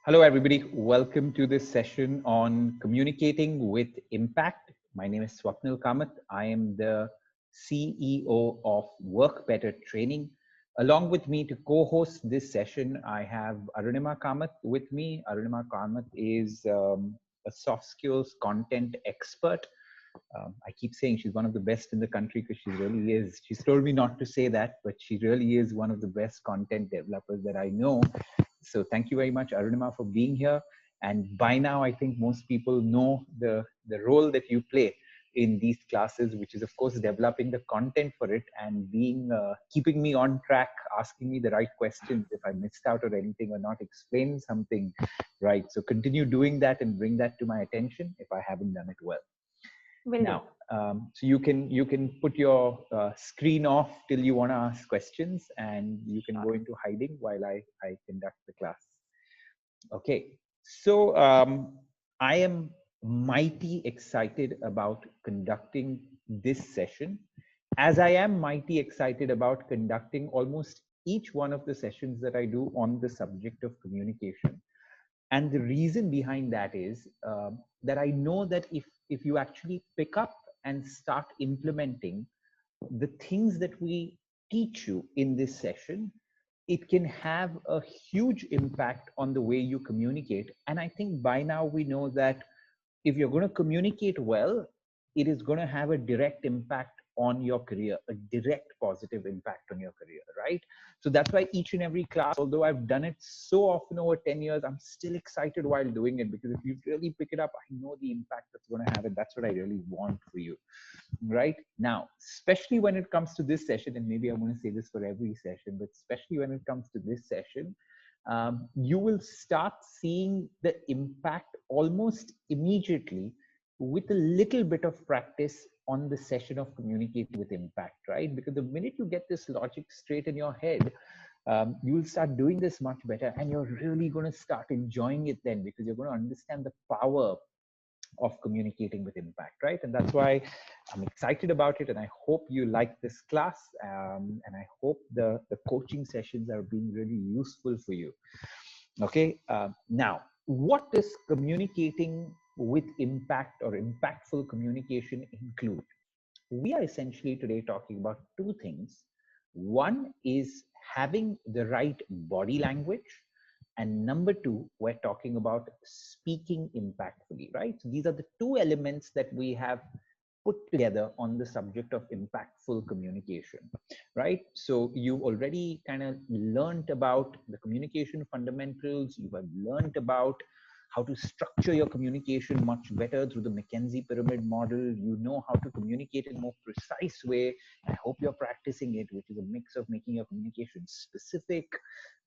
Hello, everybody. Welcome to this session on communicating with impact. My name is Swapnil Kamat. I am the CEO of Work Better Training. Along with me to co-host this session, I have Arunima Kamat with me. Arunima Kamat is a soft skills content expert. I keep saying she's one of the best in the country because she really is. She's told me not to say that, but she really is one of the best content developers that I know. So thank you very much, Arunima, for being here. And by now, I think most people know the role that you play in these classes, which is, of course, developing the content for it and being keeping me on track, asking me the right questions if I missed out or anything or not explain something right. So continue doing that and bring that to my attention if I haven't done it well. Now, so you can put your screen off till you want to ask questions, and you can go into hiding while I conduct the class. Okay, so I am mighty excited about conducting this session, as I am mighty excited about conducting almost each one of the sessions that I do on the subject of communication. And the reason behind that is that I know that if you actually pick up and start implementing the things that we teach you in this session, it can have a huge impact on the way you communicate. And I think by now we know that if you're going to communicate well, it is going to have a direct impact on your career, a direct positive impact on your career, right? So that's why each and every class, although I've done it so often over 10 years, I'm still excited while doing it, because if you really pick it up, I know the impact that's going to have, and that's what I really want for you, right? Now, especially when it comes to this session, and maybe I want to say this for every session, but especially when it comes to this session, you will start seeing the impact almost immediately with a little bit of practice on the session of communicating with impact, right? Because the minute you get this logic straight in your head, you will start doing this much better, and you're really going to start enjoying it then, because you're going to understand the power of communicating with impact, right? And that's why I'm excited about it, and I hope you like this class, and I hope the coaching sessions are being really useful for you. Okay, now, what does communicating with impact or impactful communication include? We are essentially today talking about two things. One is having the right body language, and number two, we're talking about speaking impactfully, right? So these are the two elements that we have put together on the subject of impactful communication, right? So you've already kind of learned about the communication fundamentals. You have learned about how to structure your communication much better through the McKinsey pyramid model. You know how to communicate in a more precise way. I hope you're practicing it, which is a mix of making your communication specific,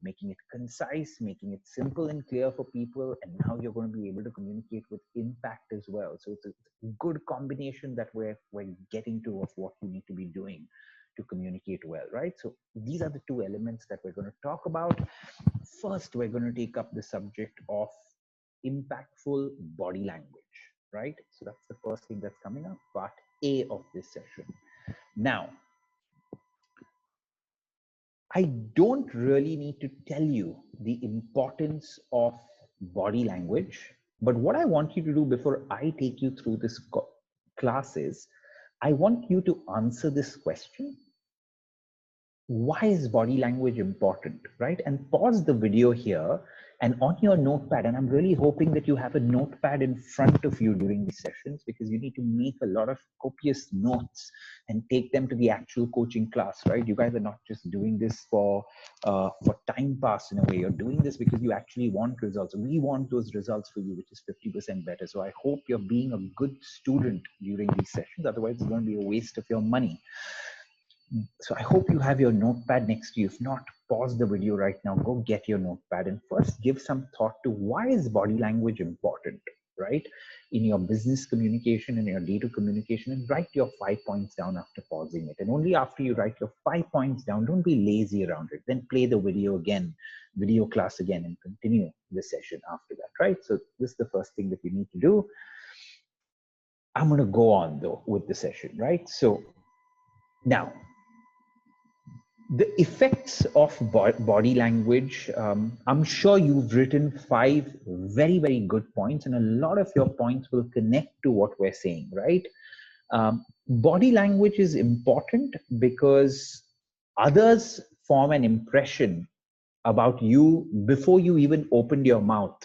making it concise, making it simple and clear for people, and now you're going to be able to communicate with impact as well. So it's a good combination that we're getting to of what you need to be doing to communicate well, right? So these are the two elements that we're going to talk about. First, we're going to take up the subject of impactful body language, right? So that's the first thing that's coming up, part A of this session. Now, I don't really need to tell you the importance of body language, but what I want you to do before I take you through this class is, I want you to answer this question: why is body language important, right? And pause the video here, and on your notepad, and I'm really hoping that you have a notepad in front of you during these sessions, because you need to make a lot of copious notes and take them to the actual coaching class, right? You guys are not just doing this for time pass in a way. You're doing this because you actually want results. We want those results for you, which is 50% better. So I hope you're being a good student during these sessions. Otherwise, it's going to be a waste of your money. So I hope you have your notepad next to you. If not, pause the video right now, go get your notepad, and first give some thought to why is body language important, right? In your business communication and your data communication, and write your 5 points down after pausing it. And only after you write your 5 points down, don't be lazy around it. Then play the video again, video class again, and continue the session after that, right? So this is the first thing that you need to do. I'm going to go on though with the session, right? So now, The effects of body language. I'm sure you've written 5 very, very good points, and a lot of your points will connect to what we're saying, right? Body language is important because others form an impression about you before you even opened your mouth,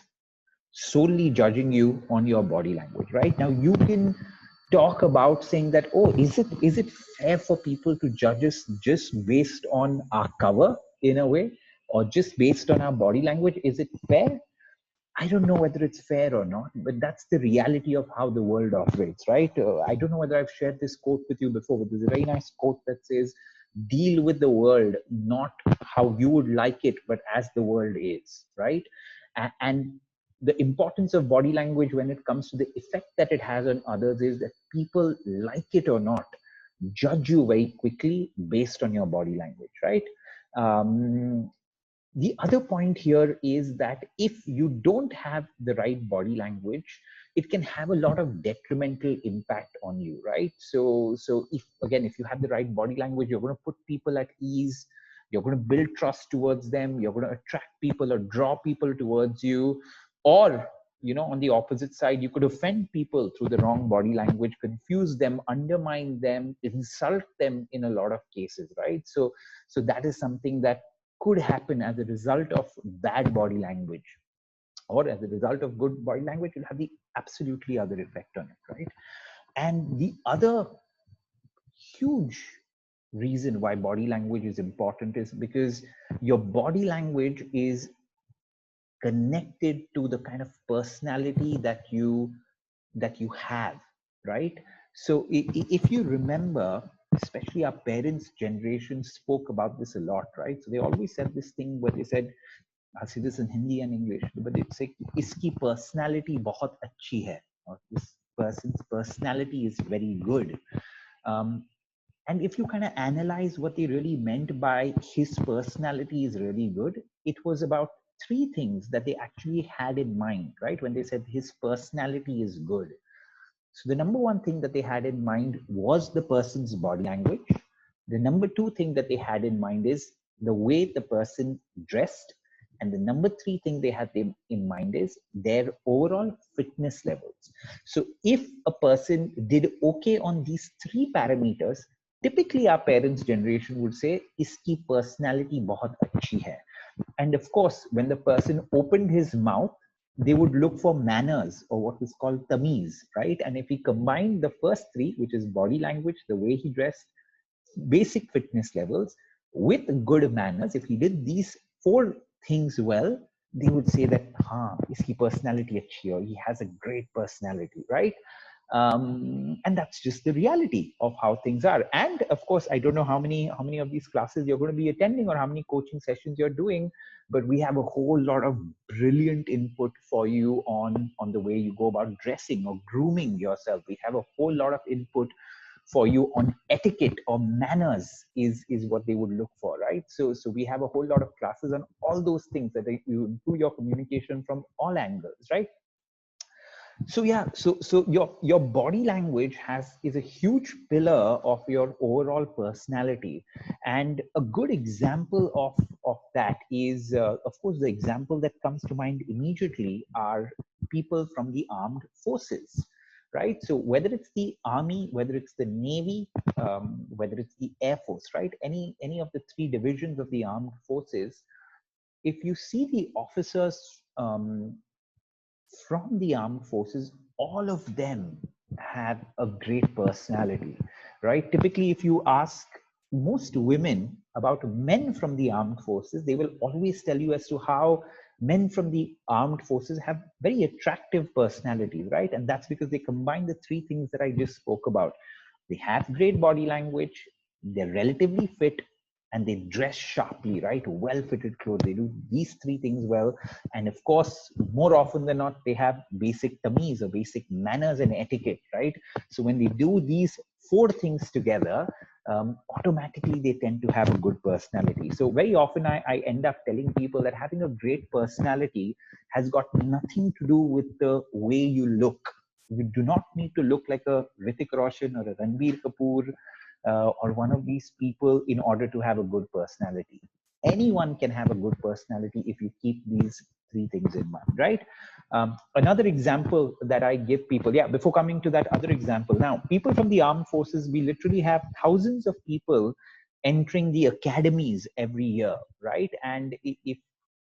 solely judging you on your body language. Right now you can talk about saying that, oh, is it fair for people to judge us just based on our cover, in a way, or just based on our body language? Is it fair? I don't know whether it's fair or not, but that's the reality of how the world operates, right? I don't know whether I've shared this quote with you before, but there's a very nice quote that says, deal with the world not how you would like it, but as the world is, right? And the importance of body language when it comes to the effect that it has on others is that people, like it or not, judge you very quickly based on your body language, right? The other point here is that if you don't have the right body language, it can have a lot of detrimental impact on you, right? So if, again, if you have the right body language, you're going to put people at ease, you're going to build trust towards them, you're going to attract people or draw people towards you. Or, on the opposite side, you could offend people through the wrong body language, confuse them, undermine them, insult them in a lot of cases, right? So that is something that could happen as a result of bad body language, or as a result of good body language will have the absolutely other effect on it, right? And the other huge reason why body language is important is because your body language is connected to the kind of personality that you have, right? So if you remember, especially our parents' generation spoke about this a lot, right? So they always said this thing where they said, I'll say this in Hindi and English, but it's like, iski personality bahut achhi hai, or this person's personality is very good. Um, and if you kind of analyze what they really meant by his personality is really good, it was about 3 things that they actually had in mind, right? When they said his personality is good. So the number 1 thing that they had in mind was the person's body language. The number 2 thing that they had in mind is the way the person dressed. And the number 3 thing they had in mind is their overall fitness levels. So if a person did okay on these 3 parameters, typically our parents' generation would say, iski personality bahut achhi hai. And of course, when the person opened his mouth, they would look for manners, or what is called tamiz, right? And if he combined the first 3, which is body language, the way he dressed, basic fitness levels, with good manners, if he did these 4 things well, they would say that, iski personality achhi hai, he has a great personality, right? And that's just the reality of how things are. And of course, I don't know how many of these classes you're going to be attending or how many coaching sessions you're doing, but we have a whole lot of brilliant input for you on the way you go about dressing or grooming yourself. We have a whole lot of input for you on etiquette or manners is what they would look for, right? So we have a whole lot of classes on all those things that you improve your communication from all angles, right? So yeah, so your body language is a huge pillar of your overall personality. And a good example of that is, of course, the example that comes to mind immediately are people from the armed forces, right? So whether it's the army, whether it's the navy, whether it's the air force, right? Any of the 3 divisions of the armed forces, if you see the officers from the armed forces, all of them have a great personality, right? Typically, if you ask most women about men from the armed forces, they will always tell you as to how men from the armed forces have very attractive personalities, right? And that's because they combine the 3 things that I just spoke about. They have great body language, they're relatively fit, and they dress sharply, right? Well fitted clothes. They do these 3 things well. And of course, more often than not, they have basic tamiz or basic manners and etiquette, right? So when they do these 4 things together, automatically they tend to have a good personality. So very often I end up telling people that having a great personality has got nothing to do with the way you look. You do not need to look like a Hrithik Roshan or a Ranbir Kapoor. or one of these people in order to have a good personality. Anyone can have a good personality if you keep these three things in mind, right? Another example that I give people, yeah, before coming to that other example, now, people from the armed forces, we literally have thousands of people entering the academies every year, right? And if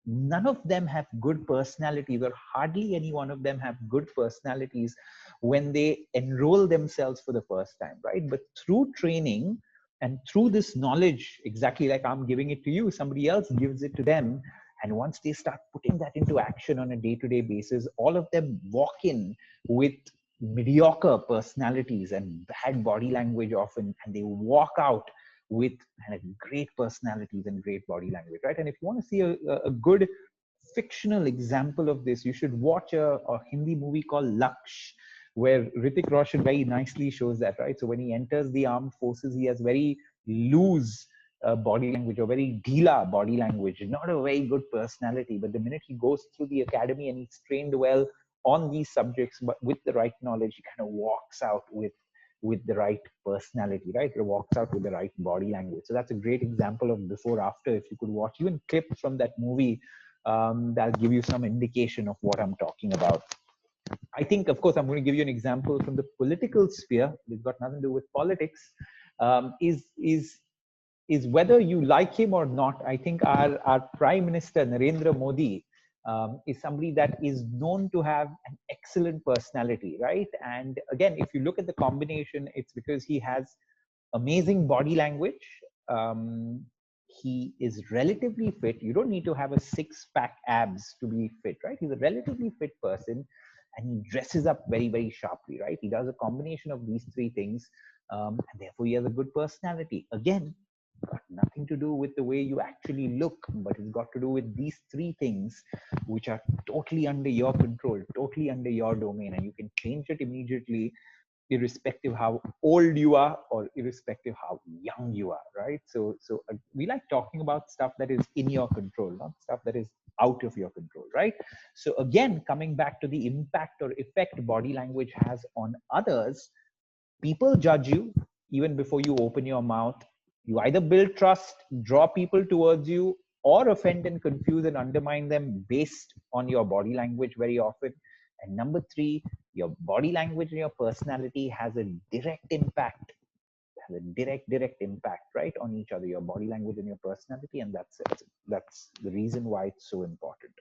none of them have good personalities, or hardly any one of them have good personalities when they enroll themselves for the first time, right? But through training and through this knowledge, exactly like I'm giving it to you, somebody else gives it to them. And once they start putting that into action on a day-to-day basis, all of them walk in with mediocre personalities and bad body language often, and they walk out with kind of great personalities and great body language, right? And if you want to see a good fictional example of this, you should watch a Hindi movie called Laksh, where Hrithik Roshan very nicely shows that, right? So when he enters the armed forces, he has very loose body language, or very dhila body language, not a very good personality. But the minute he goes through the academy and he's trained well on these subjects, but with the right knowledge, he kind of walks out with the right personality, right? It walks out with the right body language. So that's a great example of before, after. If you could watch even clips from that movie, that'll give you some indication of what I'm talking about. I think, of course, I'm going to give you an example from the political sphere. It's got nothing to do with politics. Is whether you like him or not, I think our Prime Minister, Narendra Modi, is somebody that is known to have an excellent personality, right? And again, if you look at the combination, it's because he has amazing body language. Um, he is relatively fit. You don't need to have a six-pack abs to be fit, right? He's a relatively fit person, and he dresses up very, very sharply, right? He does a combination of these three things, and therefore he has a good personality. Again, got nothing to do with the way you actually look, but it's got to do with these three things, which are totally under your control, totally under your domain, and you can change it immediately, irrespective how old you are or irrespective how young you are, right? So we like talking about stuff that is in your control, not stuff that is out of your control, right? So again, coming back to the impact or effect body language has on others, people judge you even before you open your mouth. You either build trust, draw people towards you, or offend and confuse and undermine them based on your body language very often. And number three, your body language and your personality has a direct impact, has a direct impact, right, on each other, your body language and your personality. And that's it. That's the reason why it's so important.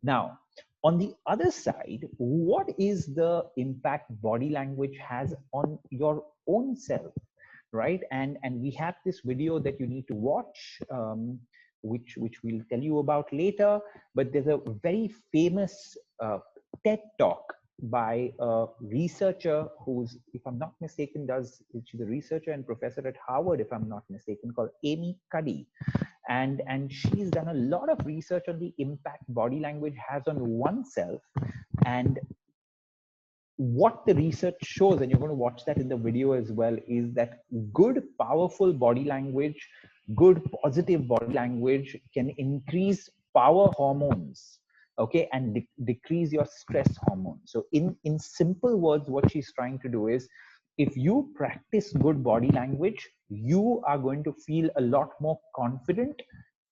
Now, on the other side, what is the impact body language has on your own self, right? And we have this video that you need to watch, which we'll tell you about later. But there's a very famous TED talk by a researcher who's, if I'm not mistaken, she's a researcher and professor at Harvard, if I'm not mistaken, called Amy Cuddy. And she's done a lot of research on the impact body language has on oneself. And what the research shows, and you're going to watch that in the video as well, is that good, powerful body language, good, positive body language can increase power hormones, okay, and decrease your stress hormone. So in simple words, what she's trying to do is, if you practice good body language, you are going to feel a lot more confident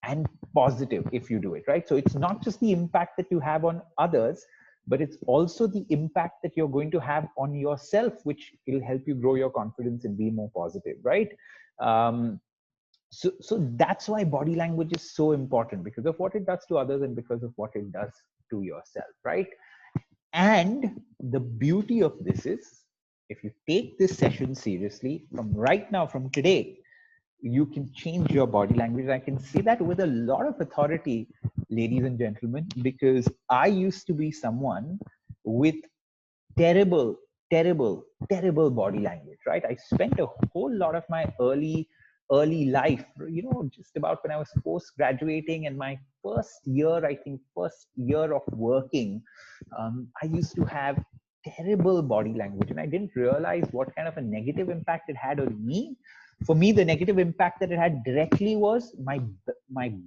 and positive if you do it, right? So it's not just the impact that you have on others, but it's also the impact that you're going to have on yourself, which will help you grow your confidence and be more positive, right? So that's why body language is so important, because of what it does to others and because of what it does to yourself, right? And the beauty of this is, if you take this session seriously, from right now, from today, you can change your body language. I can say that with a lot of authority, ladies and gentlemen, because I used to be someone with terrible, terrible body language, right? I spent a whole lot of my early life, just about when I was post-graduating and my first year, I think first year of working, I used to have terrible body language, and I didn't realize what kind of a negative impact it had on me. For me, the negative impact that it had directly was my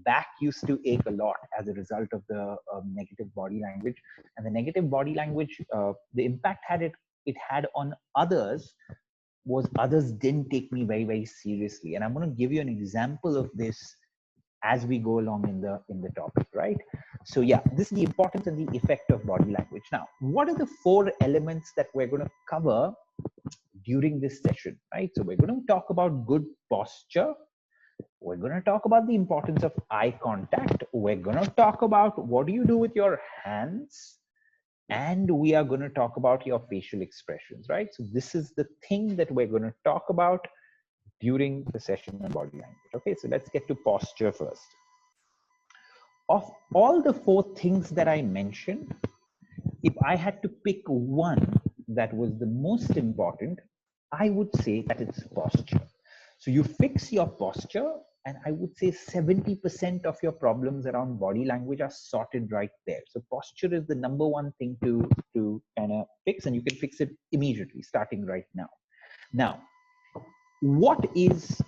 back used to ache a lot as a result of the negative body language. And the negative body language, the impact it had on others was others didn't take me very, very seriously. And I'm going to give you an example of this as we go along in the topic, right? So yeah, this is the importance and the effect of body language. Now, what are the 4 elements that we're going to cover during this session, right? So we're going to talk about good posture. We're going to talk about the importance of eye contact. We're going to talk about what do you do with your hands, and we are going to talk about your facial expressions, right? So this is the thing that we're going to talk about during the session on body language. Okay, so let's get to posture first. Of all the 4 things that I mentioned, if I had to pick one that was the most important, I would say that it's posture. So you fix your posture, and I would say 70% of your problems around body language are sorted right there. So posture is the number one thing to kind of fix, and you can fix it immediately, starting right now. Now, what is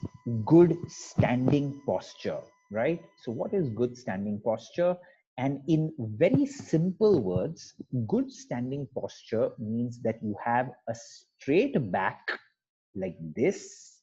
good standing posture, right? So what is good standing posture? And in very simple words, good standing posture means that you have a straight back like this,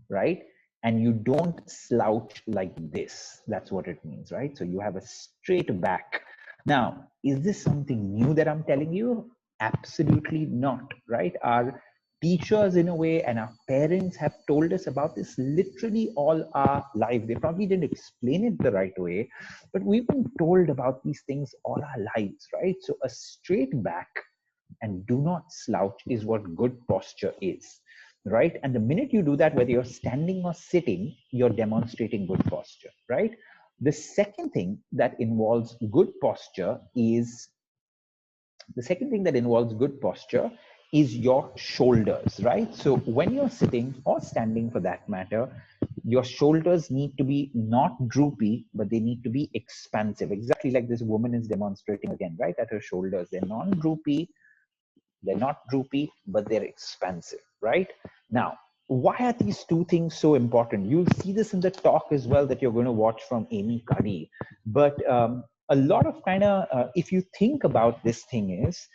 right? And you don't slouch like this. That's what it means, right? So you have a straight back. Now, is this something new that I'm telling you? Absolutely not, right? Our teachers, in a way, and our parents have told us about this literally all our life. They probably didn't explain it the right way, but we've been told about these things all our lives, right? So a straight back and do not slouch is what good posture is, right? And the minute you do that, whether you're standing or sitting, you're demonstrating good posture, right? The second thing that involves good posture is your shoulders, right? So when you're sitting or standing for that matter, your shoulders need to be not droopy, but they need to be expansive, exactly like this woman is demonstrating again, right? At her shoulders, they're non-droopy, but they're expansive, right? Now, why are these 2 things so important? You'll see this in the talk as well that you're going to watch from Amy Cuddy. But a lot of if you think about this thing is,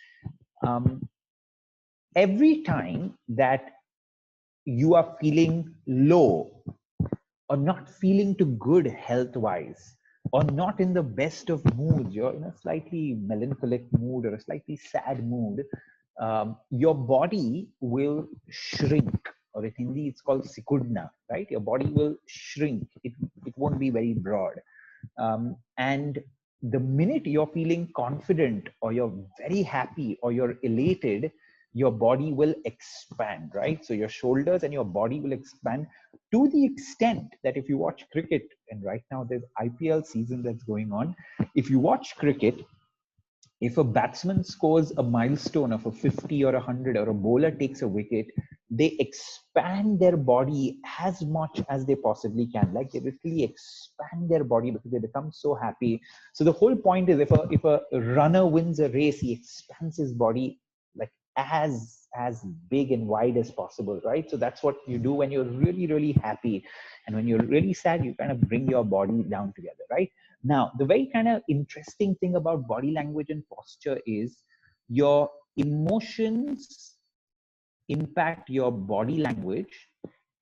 every time that you are feeling low or not feeling too good health-wise, or not in the best of moods, you're in a slightly melancholic mood or a slightly sad mood, your body will shrink, or in Hindi it's called sikudna, right? Your body will shrink. It won't be very broad. And the minute you're feeling confident, or you're very happy, or you're elated, your body will expand, right? So your shoulders and your body will expand to the extent that if you watch cricket, and right now there's IPL season that's going on, if you watch cricket, if a batsman scores a milestone of a 50 or 100, or a bowler takes a wicket, they expand their body as much as they possibly can. Like they literally expand their body because they become so happy. So the whole point is, if a runner wins a race, he expands his body like as big and wide as possible, right? So that's what you do when you're really, really happy. And when you're really sad, you kind of bring your body down together, right? Now, the very kind of interesting thing about body language and posture is your emotions impact your body language,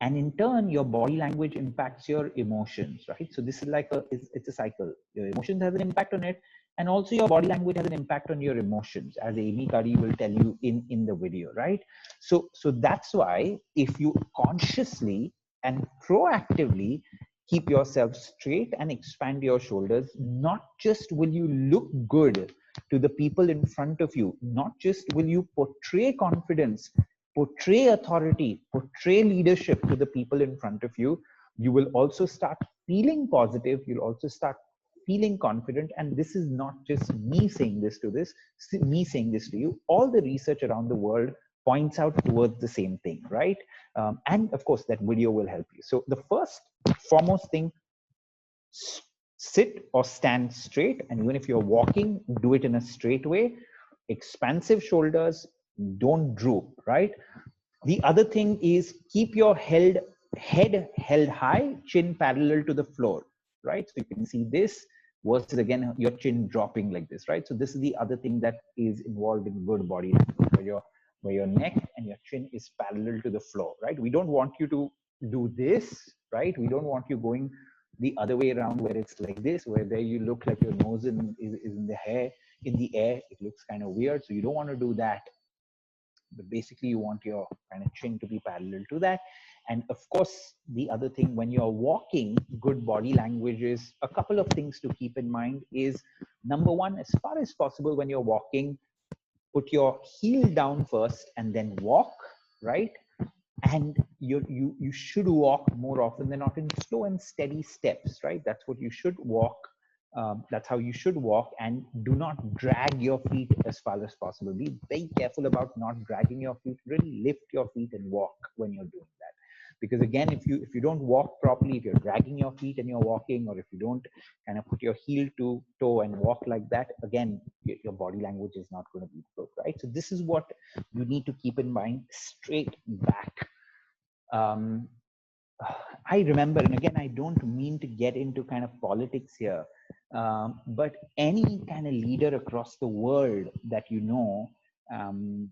and in turn, your body language impacts your emotions, right? So this is like it's a cycle. Your emotions has an impact on it, and also your body language has an impact on your emotions, as Amy Cuddy will tell you in the video, right? So that's why if you consciously and proactively keep yourself straight and expand your shoulders, not just will you look good to the people in front of you, not just will you portray confidence, portray authority, portray leadership to the people in front of you, you will also start feeling positive, you'll also start feeling confident. And this is not just me saying this to you. All the research around the world points out towards the same thing, right? And of course, that video will help you. So the first foremost thing, sit or stand straight. And even if you're walking, do it in a straight way. Expansive shoulders, don't droop, right? The other thing is keep your head held high, chin parallel to the floor, right? So you can see this versus again your chin dropping like this, right? So this is the other thing that is involved in good body language. where your neck and your chin is parallel to the floor, right? We don't want you to do this, right? We don't want you going the other way around where it's like this, where there you look like your nose is in the hair, in the air. It looks kind of weird. So you don't want to do that. But basically you want your kind of chin to be parallel to that. And of course, the other thing when you're walking, good body language is a couple of things to keep in mind is number one, as far as possible when you're walking, put your heel down first and then walk, right? And you should walk more often than not in slow and steady steps, right? That's what you should walk. That's how you should walk, and do not drag your feet as far as possible. Be very careful about not dragging your feet. Really lift your feet and walk when you're doing that. Because again, if you don't walk properly, if you're dragging your feet and you're walking, or if you don't kind of put your heel to toe and walk like that, again, your body language is not going to be good, right? So this is what you need to keep in mind. Straight back. um, I remember, and again, I don't mean to get into kind of politics here, but any kind of leader across the world that you know um,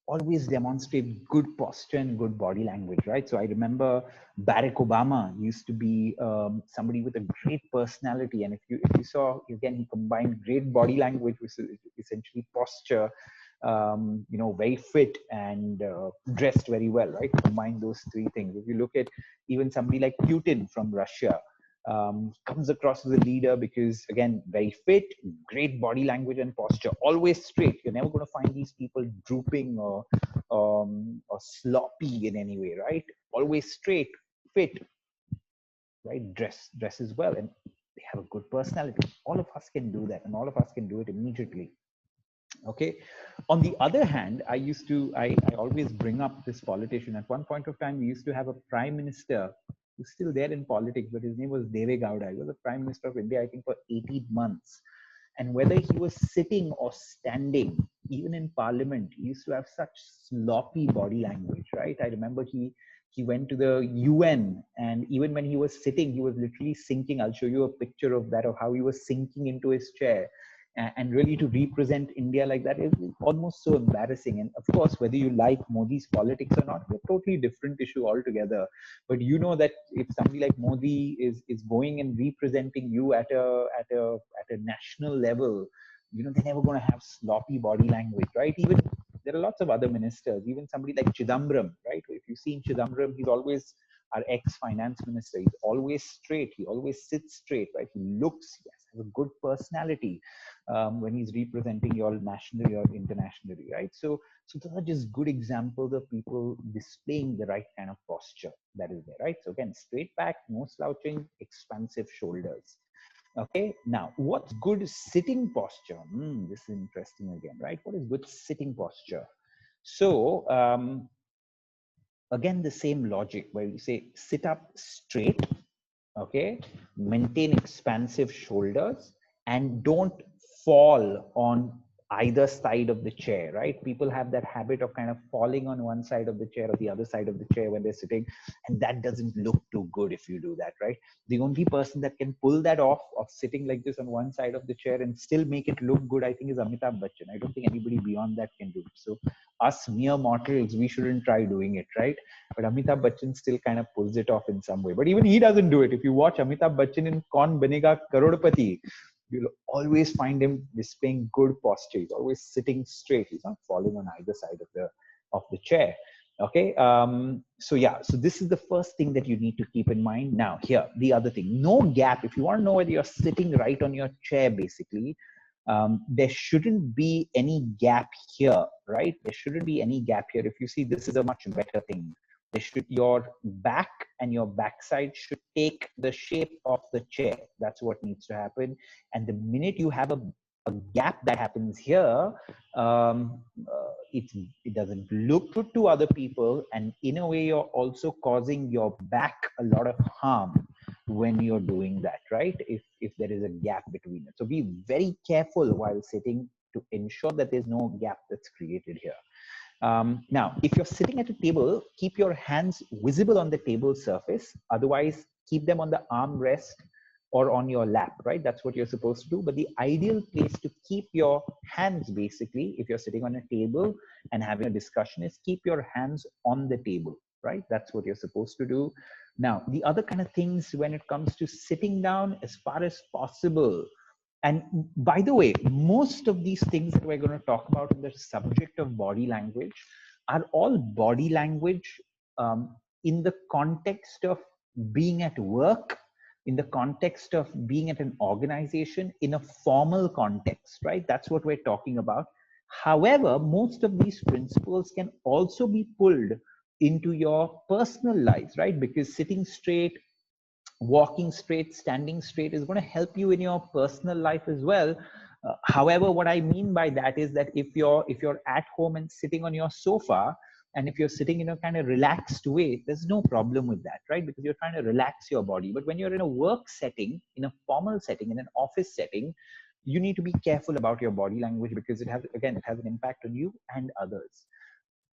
always demonstrate good posture and good body language, right? So I remember Barack Obama used to be somebody with a great personality, and if you saw, again, he combined great body language with essentially posture, very fit and dressed very well, right? Combine those three things. If you look at even somebody like Putin from Russia, comes across as a leader because, again, very fit, great body language and posture, always straight. You're never going to find these people drooping or sloppy in any way, right? Always straight, fit, right? Dresses well, and they have a good personality. All of us can do that, and all of us can do it immediately. Okay. On the other hand, I always bring up this politician. At one point of time, we used to have a prime minister who's still there in politics, but his name was Deve Gowda. He was the prime minister of India, I think, for 18 months. And whether he was sitting or standing, even in parliament, he used to have such sloppy body language, right? I remember he went to the UN, and even when he was sitting, he was literally sinking. I'll show you a picture of that, of how he was sinking into his chair. And really, to represent India like that is almost so embarrassing. And of course, whether you like Modi's politics or not, it's a totally different issue altogether. But you know that if somebody like Modi is going and representing you at a national level, they're never going to have sloppy body language, right? Even there are lots of other ministers, even somebody like Chidambaram, right? If you've seen Chidambaram, he's always our ex-finance minister. He's always straight. He always sits straight, right? He looks, he has a good personality when he's representing you all nationally or internationally, right? So those are just good examples of people displaying the right kind of posture that is there, right? So again, straight back, no slouching, expansive shoulders. Okay, now what's good sitting posture? This is interesting again, right? What is good sitting posture? So again, the same logic where you say sit up straight, okay, maintain expansive shoulders, and don't fall on either side of the chair, right? People have that habit of kind of falling on one side of the chair or the other side of the chair when they're sitting, and that doesn't look too good if you do that, right? The only person that can pull that off, of sitting like this on one side of the chair and still make it look good, I think, is Amitabh Bachchan. I don't think anybody beyond that can do it. So us mere mortals, we shouldn't try doing it, right? But Amitabh Bachchan still kind of pulls it off in some way. But even he doesn't do it. If you watch Amitabh Bachchan in Kaun Banega Karodpati, you'll always find him displaying good posture. He's always sitting straight. He's not falling on either side of the chair. Okay. So yeah, so this is the first thing that you need to keep in mind. Now here, the other thing, no gap. If you want to know whether you're sitting right on your chair, basically, there shouldn't be any gap here, right? There shouldn't be any gap here. If you see, this is a much better thing. Your back and your backside should take the shape of the chair. That's what needs to happen. And the minute you have a gap that happens here, it doesn't look good to other people. And in a way, you're also causing your back a lot of harm when you're doing that, right? If there is a gap between it. So be very careful while sitting to ensure that there's no gap that's created here. Now, if you're sitting at a table, keep your hands visible on the table surface. Otherwise, keep them on the armrest or on your lap, right? That's what you're supposed to do. But the ideal place to keep your hands, basically, if you're sitting on a table and having a discussion, is keep your hands on the table, right? That's what you're supposed to do. Now, the other kind of things when it comes to sitting down, as far as possible, and by the way, most of these things that we're going to talk about in the subject of body language are all body language in the context of being at work, in the context of being at an organization, in a formal context, right? That's what we're talking about. However, most of these principles can also be pulled into your personal lives, right? Because sitting straight, walking straight, standing straight is going to help you in your personal life as well. However, what I mean by that is that if you're at home and sitting on your sofa, and if you're sitting in a kind of relaxed way, there's no problem with that, right? Because you're trying to relax your body. But when you're in a work setting, in a formal setting, in an office setting, you need to be careful about your body language, because it has an impact on you and others.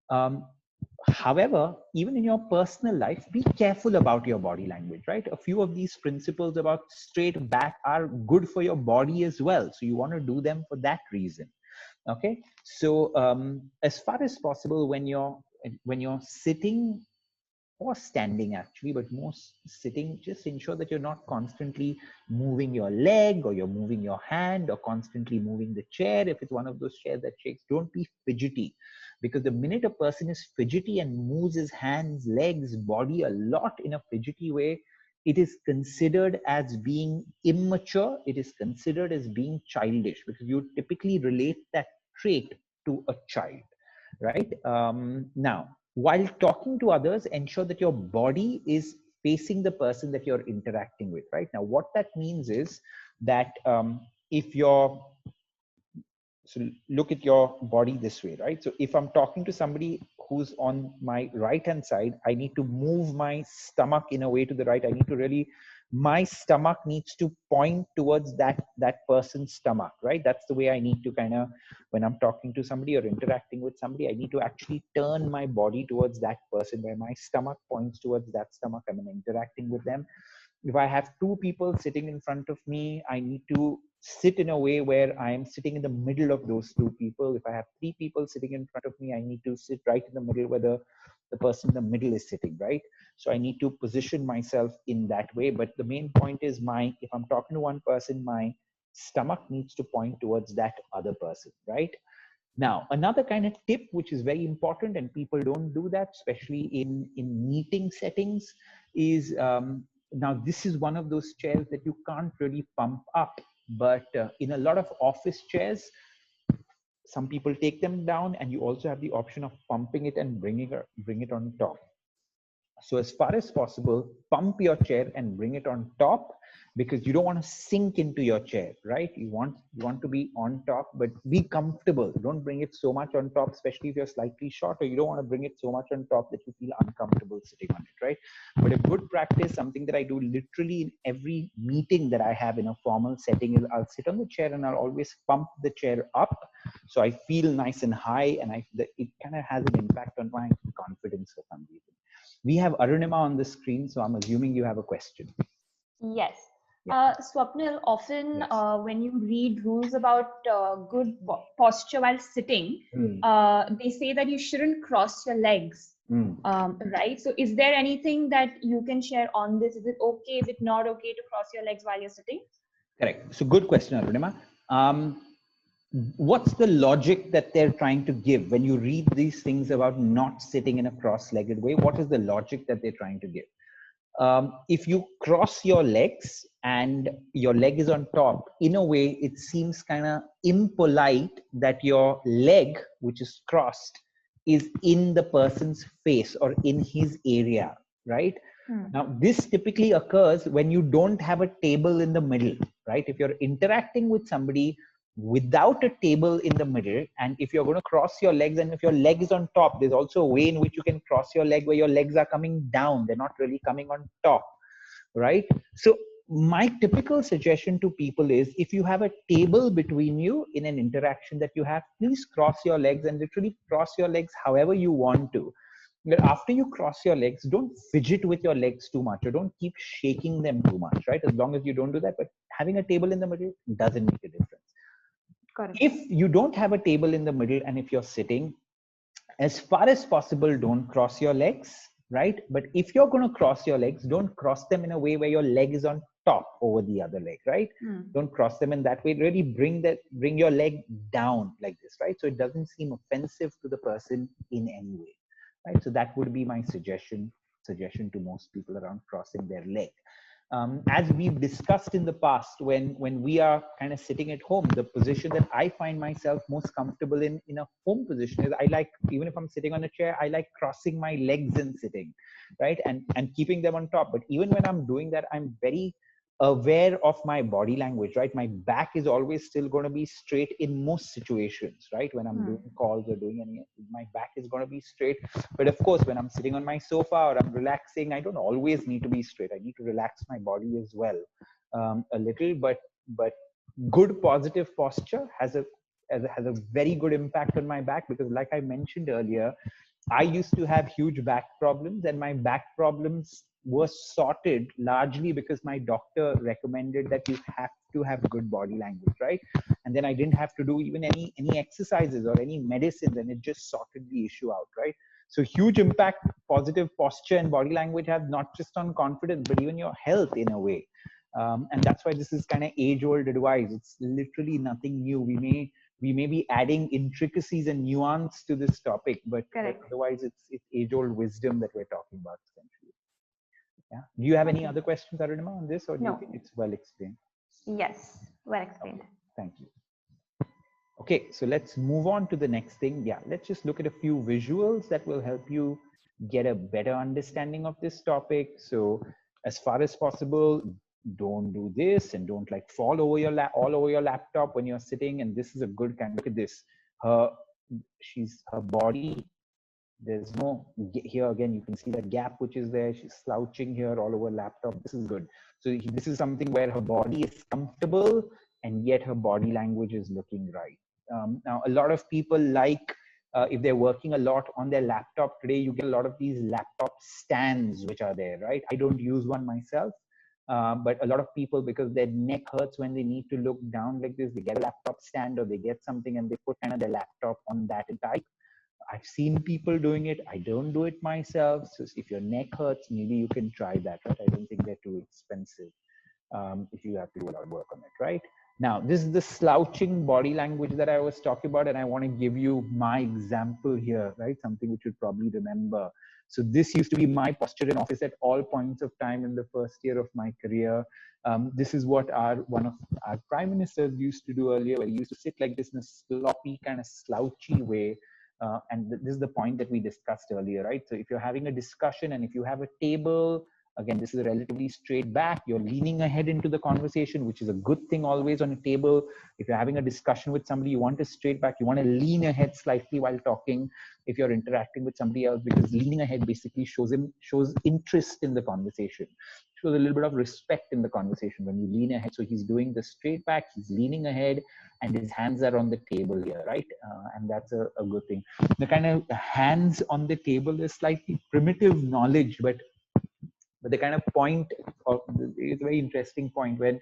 um, However, even in your personal life, be careful about your body language, right? A few of these principles about straight back are good for your body as well. So you want to do them for that reason. Okay. So as far as possible, when you're sitting or standing actually, but most sitting, just ensure that you're not constantly moving your leg, or you're moving your hand, or constantly moving the chair. If it's one of those chairs that shakes, don't be fidgety, because the minute a person is fidgety and moves his hands, legs, body a lot in a fidgety way, it is considered as being immature. It is considered as being childish, because you typically relate that trait to a child, right? Now, while talking to others, ensure that your body is facing the person that you're interacting with, right? Now, what that means is that if you're, so look at your body this way, right? So if I'm talking to somebody who's on my right hand side, I need to move my stomach in a way to the right. I need to really, my stomach needs to point towards that person's stomach, right? That's the way I need to kind of, when I'm talking to somebody or interacting with somebody, I need to actually turn my body towards that person, where my stomach points towards that stomach. I'm interacting with them. If I have two people sitting in front of me, I need to sit in a way where I am sitting in the middle of those two people. If I have three people sitting in front of me, I need to sit right in the middle where the person in the middle is sitting, right? So I need to position myself in that way. But the main point is, if I'm talking to one person, my stomach needs to point towards that other person, right? Now, another kind of tip, which is very important, and people don't do that, especially in meeting settings, is now this is one of those chairs that you can't really pump up, but in a lot of office chairs, some people take them down, and you also have the option of pumping it and bring it on top. So as far as possible, pump your chair and bring it on top, because you don't want to sink into your chair, right? You want to be on top, but be comfortable. Don't bring it so much on top, especially if you're slightly short, or you don't want to bring it so much on top that you feel uncomfortable sitting on it, right? But a good practice, something that I do literally in every meeting that I have in a formal setting, is I'll sit on the chair and I'll always pump the chair up, so I feel nice and high, and it kind of has an impact on my confidence for some reason. We have Arunima on the screen, so I'm assuming you have a question. Yes. Yeah. Swapnil, often Yes. when you read rules about good posture while sitting, they say that you shouldn't cross your legs, right? So is there anything that you can share on this? Is it okay? Is it not okay to cross your legs while you're sitting? Correct. So good question, Arunima. What's the logic that they're trying to give when you read these things about not sitting in a cross-legged way? What is the logic that they're trying to give? If you cross your legs and your leg is on top, in a way, it seems kind of impolite that your leg, which is crossed, is in the person's face or in his area, right? Now, this typically occurs when you don't have a table in the middle, right? If you're interacting with somebody without a table in the middle, and if you're going to cross your legs, and if your leg is on top, there's also a way in which you can cross your leg where your legs are coming down, they're not really coming on top, right? So my typical suggestion to people is, if you have a table between you in an interaction that you have, please cross your legs, and literally cross your legs however you want to. But after you cross your legs, don't fidget with your legs too much, or don't keep shaking them too much, right? As long as you don't do that. But having a table in the middle doesn't make a difference. Correct. If you don't have a table in the middle and if you're sitting, as far as possible, don't cross your legs, right? But if you're going to cross your legs, don't cross them in a way where your leg is on top over the other leg, right? Don't cross them in that way. Really bring your leg down like this, right? So it doesn't seem offensive to the person in any way, right? So that would be my suggestion to most people around crossing their leg. As we've discussed in the past, when we are kind of sitting at home, the position that I find myself most comfortable in a home position is, I like, even if I'm sitting on a chair, I like crossing my legs and sitting, right? And keeping them on top. But even when I'm doing that, I'm very aware of my body language, right? My back is always still going to be straight in most situations, right? When I'm doing calls or doing any, my back is going to be straight. But of course, when I'm sitting on my sofa or I'm relaxing, I don't always need to be straight. I need to relax my body as well, a little. But good positive posture has a very good impact on my back, because like I mentioned earlier, I used to have huge back problems, and my back problems were sorted largely because my doctor recommended that you have to have good body language, right? And then I didn't have to do even any exercises or any medicines, and it just sorted the issue out, right? So huge impact, positive posture and body language have, not just on confidence, but even your health in a way. And that's why this is kind of age-old advice. It's literally nothing new. We may be adding intricacies and nuance to this topic, but otherwise it's age-old wisdom that we're talking about essentially. Yeah. Do you have any other questions, Arunima, on this, or do you think it's well explained? Yes, well explained. Okay. Thank you. Okay, so let's move on to the next thing. Yeah, let's just look at a few visuals that will help you get a better understanding of this topic. So as far as possible, don't do this, and don't like fall over your all over your laptop when you're sitting. And this is a good kind. Look at this. Her body. There's no, here again, you can see the gap which is there. She's slouching here all over laptop. This is good. So this is something where her body is comfortable and yet her body language is looking right. Now, a lot of people like, if they're working a lot on their laptop today, you get a lot of these laptop stands which are there, right? I don't use one myself, but a lot of people, because their neck hurts when they need to look down like this, they get a laptop stand or they get something and they put kind of their laptop on that and type. I've seen people doing it. I don't do it myself. So if your neck hurts, maybe you can try that, right? I don't think they're too expensive if you have to do a lot of work on it, right? Now, this is the slouching body language that I was talking about, and I want to give you my example here, right? Something which you'd probably remember. So this used to be my posture in office at all points of time in the first year of my career. This is what one of our prime ministers used to do earlier, where he used to sit like this in a sloppy, kind of slouchy way. And this is the point that we discussed earlier, right? So if you're having a discussion and if you have a table, again, this is a relatively straight back, you're leaning ahead into the conversation, which is a good thing always on a table. If you're having a discussion with somebody, you want a straight back, you want to lean ahead slightly while talking if you're interacting with somebody else, because leaning ahead basically shows interest in the conversation, shows a little bit of respect in the conversation when you lean ahead. So he's doing the straight back, he's leaning ahead, and his hands are on the table here, right? And that's a good thing. The kind of hands on the table is slightly primitive knowledge, but the kind of point is a very interesting point when,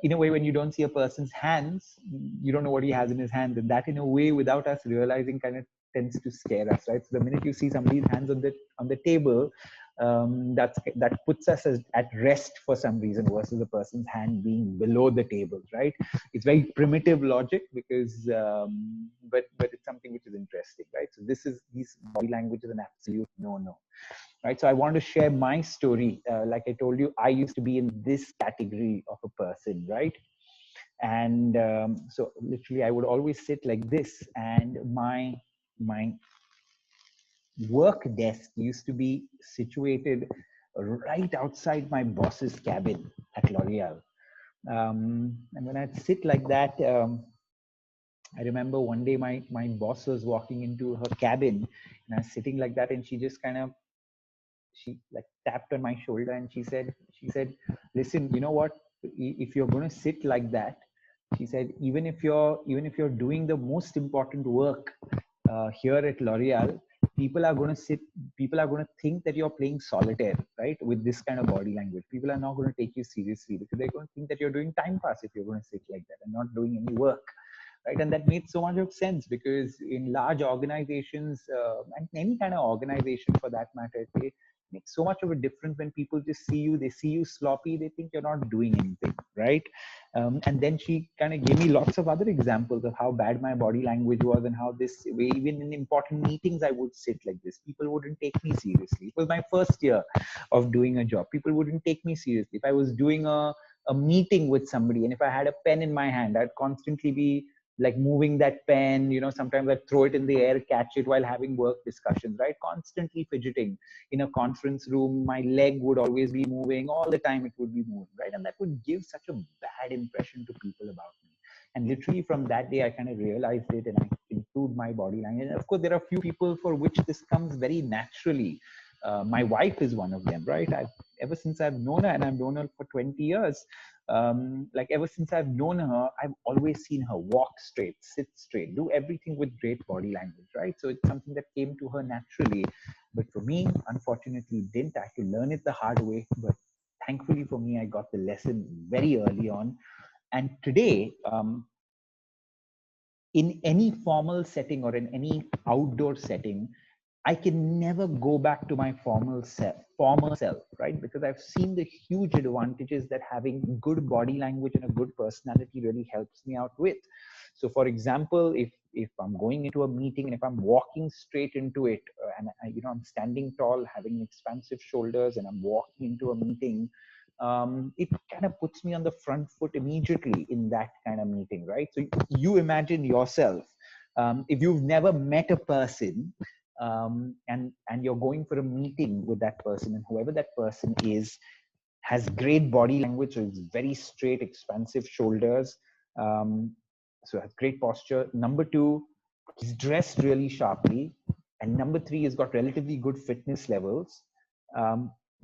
in a way, when you don't see a person's hands, you don't know what he has in his hands, and that, in a way, without us realizing, kind of tends to scare us, right? So the minute you see somebody's hands on the table, that puts us at rest for some reason, versus the person's hand being below the table, right? It's very primitive logic, because but it's something which is interesting, right? So these body language is an absolute no, right? So I want to share my story. Like I told you, I used to be in this category of a person, right? And so literally I would always sit like this, and my work desk used to be situated right outside my boss's cabin at L'Oreal. And when I'd sit like that, I remember one day my boss was walking into her cabin, and I was sitting like that, and she just she like tapped on my shoulder, and she said, listen, you know what, if you're going to sit like that, she said, even if you're doing the most important work here at L'Oreal, people are going to think that you're playing solitaire, right? With this kind of body language, people are not going to take you seriously because they're going to think that you're doing time pass if you're going to sit like that and not doing any work, right? And that made so much of sense because in large organizations and any kind of organization for that matter, they make so much of a difference when people just see you, they see you sloppy, they think you're not doing anything, right? And then she kind of gave me lots of other examples of how bad my body language was and how this way, even in important meetings, I would sit like this. People wouldn't take me seriously. It was my first year of doing a job. People wouldn't take me seriously. If I was doing a meeting with somebody and if I had a pen in my hand, I'd constantly be like moving that pen, sometimes I'd throw it in the air, catch it while having work discussions, right? Constantly fidgeting. In a conference room, my leg would always be moving, all the time it would be moving, right? And that would give such a bad impression to people about me. And literally from that day, I kind of realized it and I improved my body language. And of course, there are a few people for which this comes very naturally. My wife is one of them, right? Ever since I've known her, and I've known her for 20 years, like ever since I've known her, I've always seen her walk straight, sit straight, do everything with great body language, right? So it's something that came to her naturally. But for me, unfortunately, it didn't. I had to learn it the hard way. But thankfully for me, I got the lesson very early on. And today, in any formal setting or in any outdoor setting, I can never go back to my former self, right? Because I've seen the huge advantages that having good body language and a good personality really helps me out with. So, for example, if I'm going into a meeting and if I'm walking straight into it, and I'm standing tall, having expansive shoulders, and I'm walking into a meeting, it kind of puts me on the front foot immediately in that kind of meeting, right? So you imagine yourself, if you've never met a person, and you're going for a meeting with that person, and whoever that person is has great body language, so it's very straight, expansive shoulders, so has great posture. Number two, he's dressed really sharply, and number three, he's got relatively good fitness levels.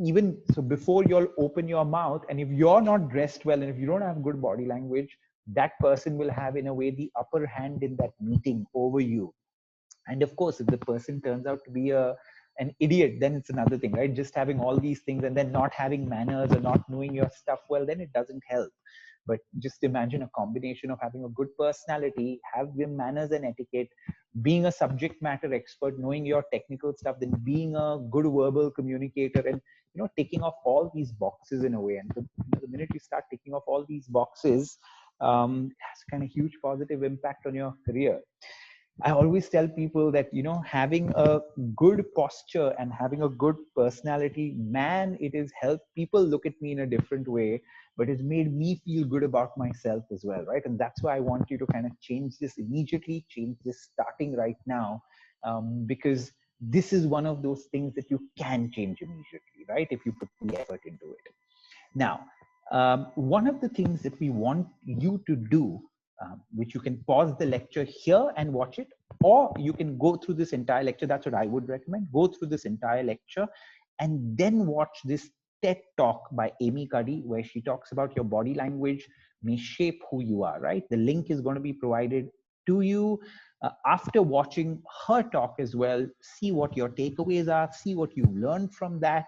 Even so, before you'll open your mouth, and if you're not dressed well and if you don't have good body language, that person will have in a way the upper hand in that meeting over you. And of course, if the person turns out to be an idiot, then it's another thing, right? Just having all these things and then not having manners or not knowing your stuff well, then it doesn't help. But just imagine a combination of having a good personality, having manners and etiquette, being a subject matter expert, knowing your technical stuff, then being a good verbal communicator, and ticking off all these boxes in a way. And the minute you start ticking off all these boxes, it has kind of huge positive impact on your career. I always tell people that, having a good posture and having a good personality, man, it has helped people look at me in a different way, but it's made me feel good about myself as well, right? And that's why I want you to kind of change this immediately, change this starting right now, because this is one of those things that you can change immediately, right? If you put the effort into it. Now, one of the things that we want you to do, which you can pause the lecture here and watch it, or you can go through this entire lecture. That's what I would recommend. Go through this entire lecture and then watch this TED talk by Amy Cuddy, where she talks about your body language may shape who you are, right? The link is going to be provided to you. After watching her talk as well, see what your takeaways are, see what you learned from that.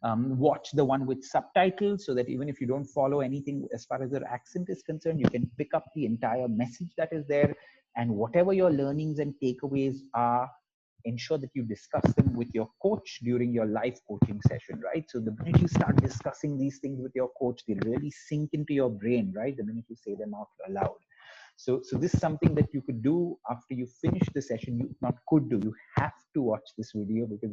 Watch the one with subtitles so that even if you don't follow anything as far as their accent is concerned, you can pick up the entire message that is there. And whatever your learnings and takeaways are, ensure that you discuss them with your coach during your live coaching session, right? So the minute you start discussing these things with your coach, they'll really sink into your brain, right? The minute you say them out loud. So this is something that you could do after you finish the session. You not could do, you have to watch this video, because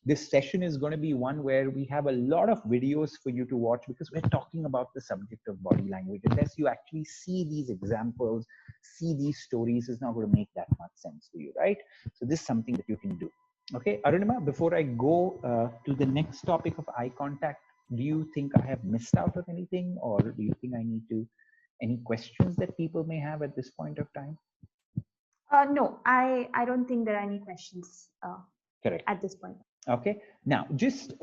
this session is going to be one where we have a lot of videos for you to watch, because we're talking about the subject of body language. Unless you actually see these examples, see these stories, is not going to make that much sense to you, right? So this is something that you can do. Okay, Arunima, before I go to the next topic of eye contact, do you think I have missed out on anything, or do you think I need to any questions that people may have at this point of time? No, I don't think there are any questions Correct. at this point. Okay. Now, just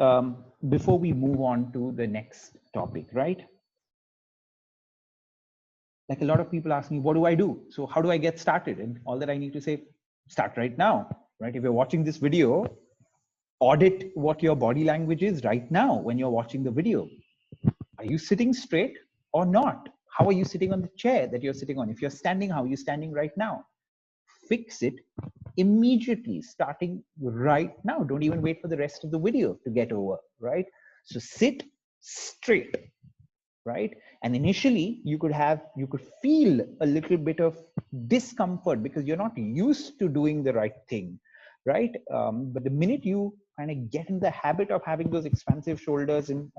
before we move on to the next topic, right? Like a lot of people ask me, what do I do? So how do I get started? And all that I need to say, start right now. right? If you're watching this video, audit what your body language is right now when you're watching the video. Are you sitting straight or not? How are you sitting on the chair that you're sitting on? If you're standing, how are you standing right now? Fix it immediately, starting right now. Don't even wait for the rest of the video to get over, right? So sit straight, right? And initially you could feel a little bit of discomfort because you're not used to doing the right thing, right? But the minute you kind of get in the habit of having those expansive shoulders and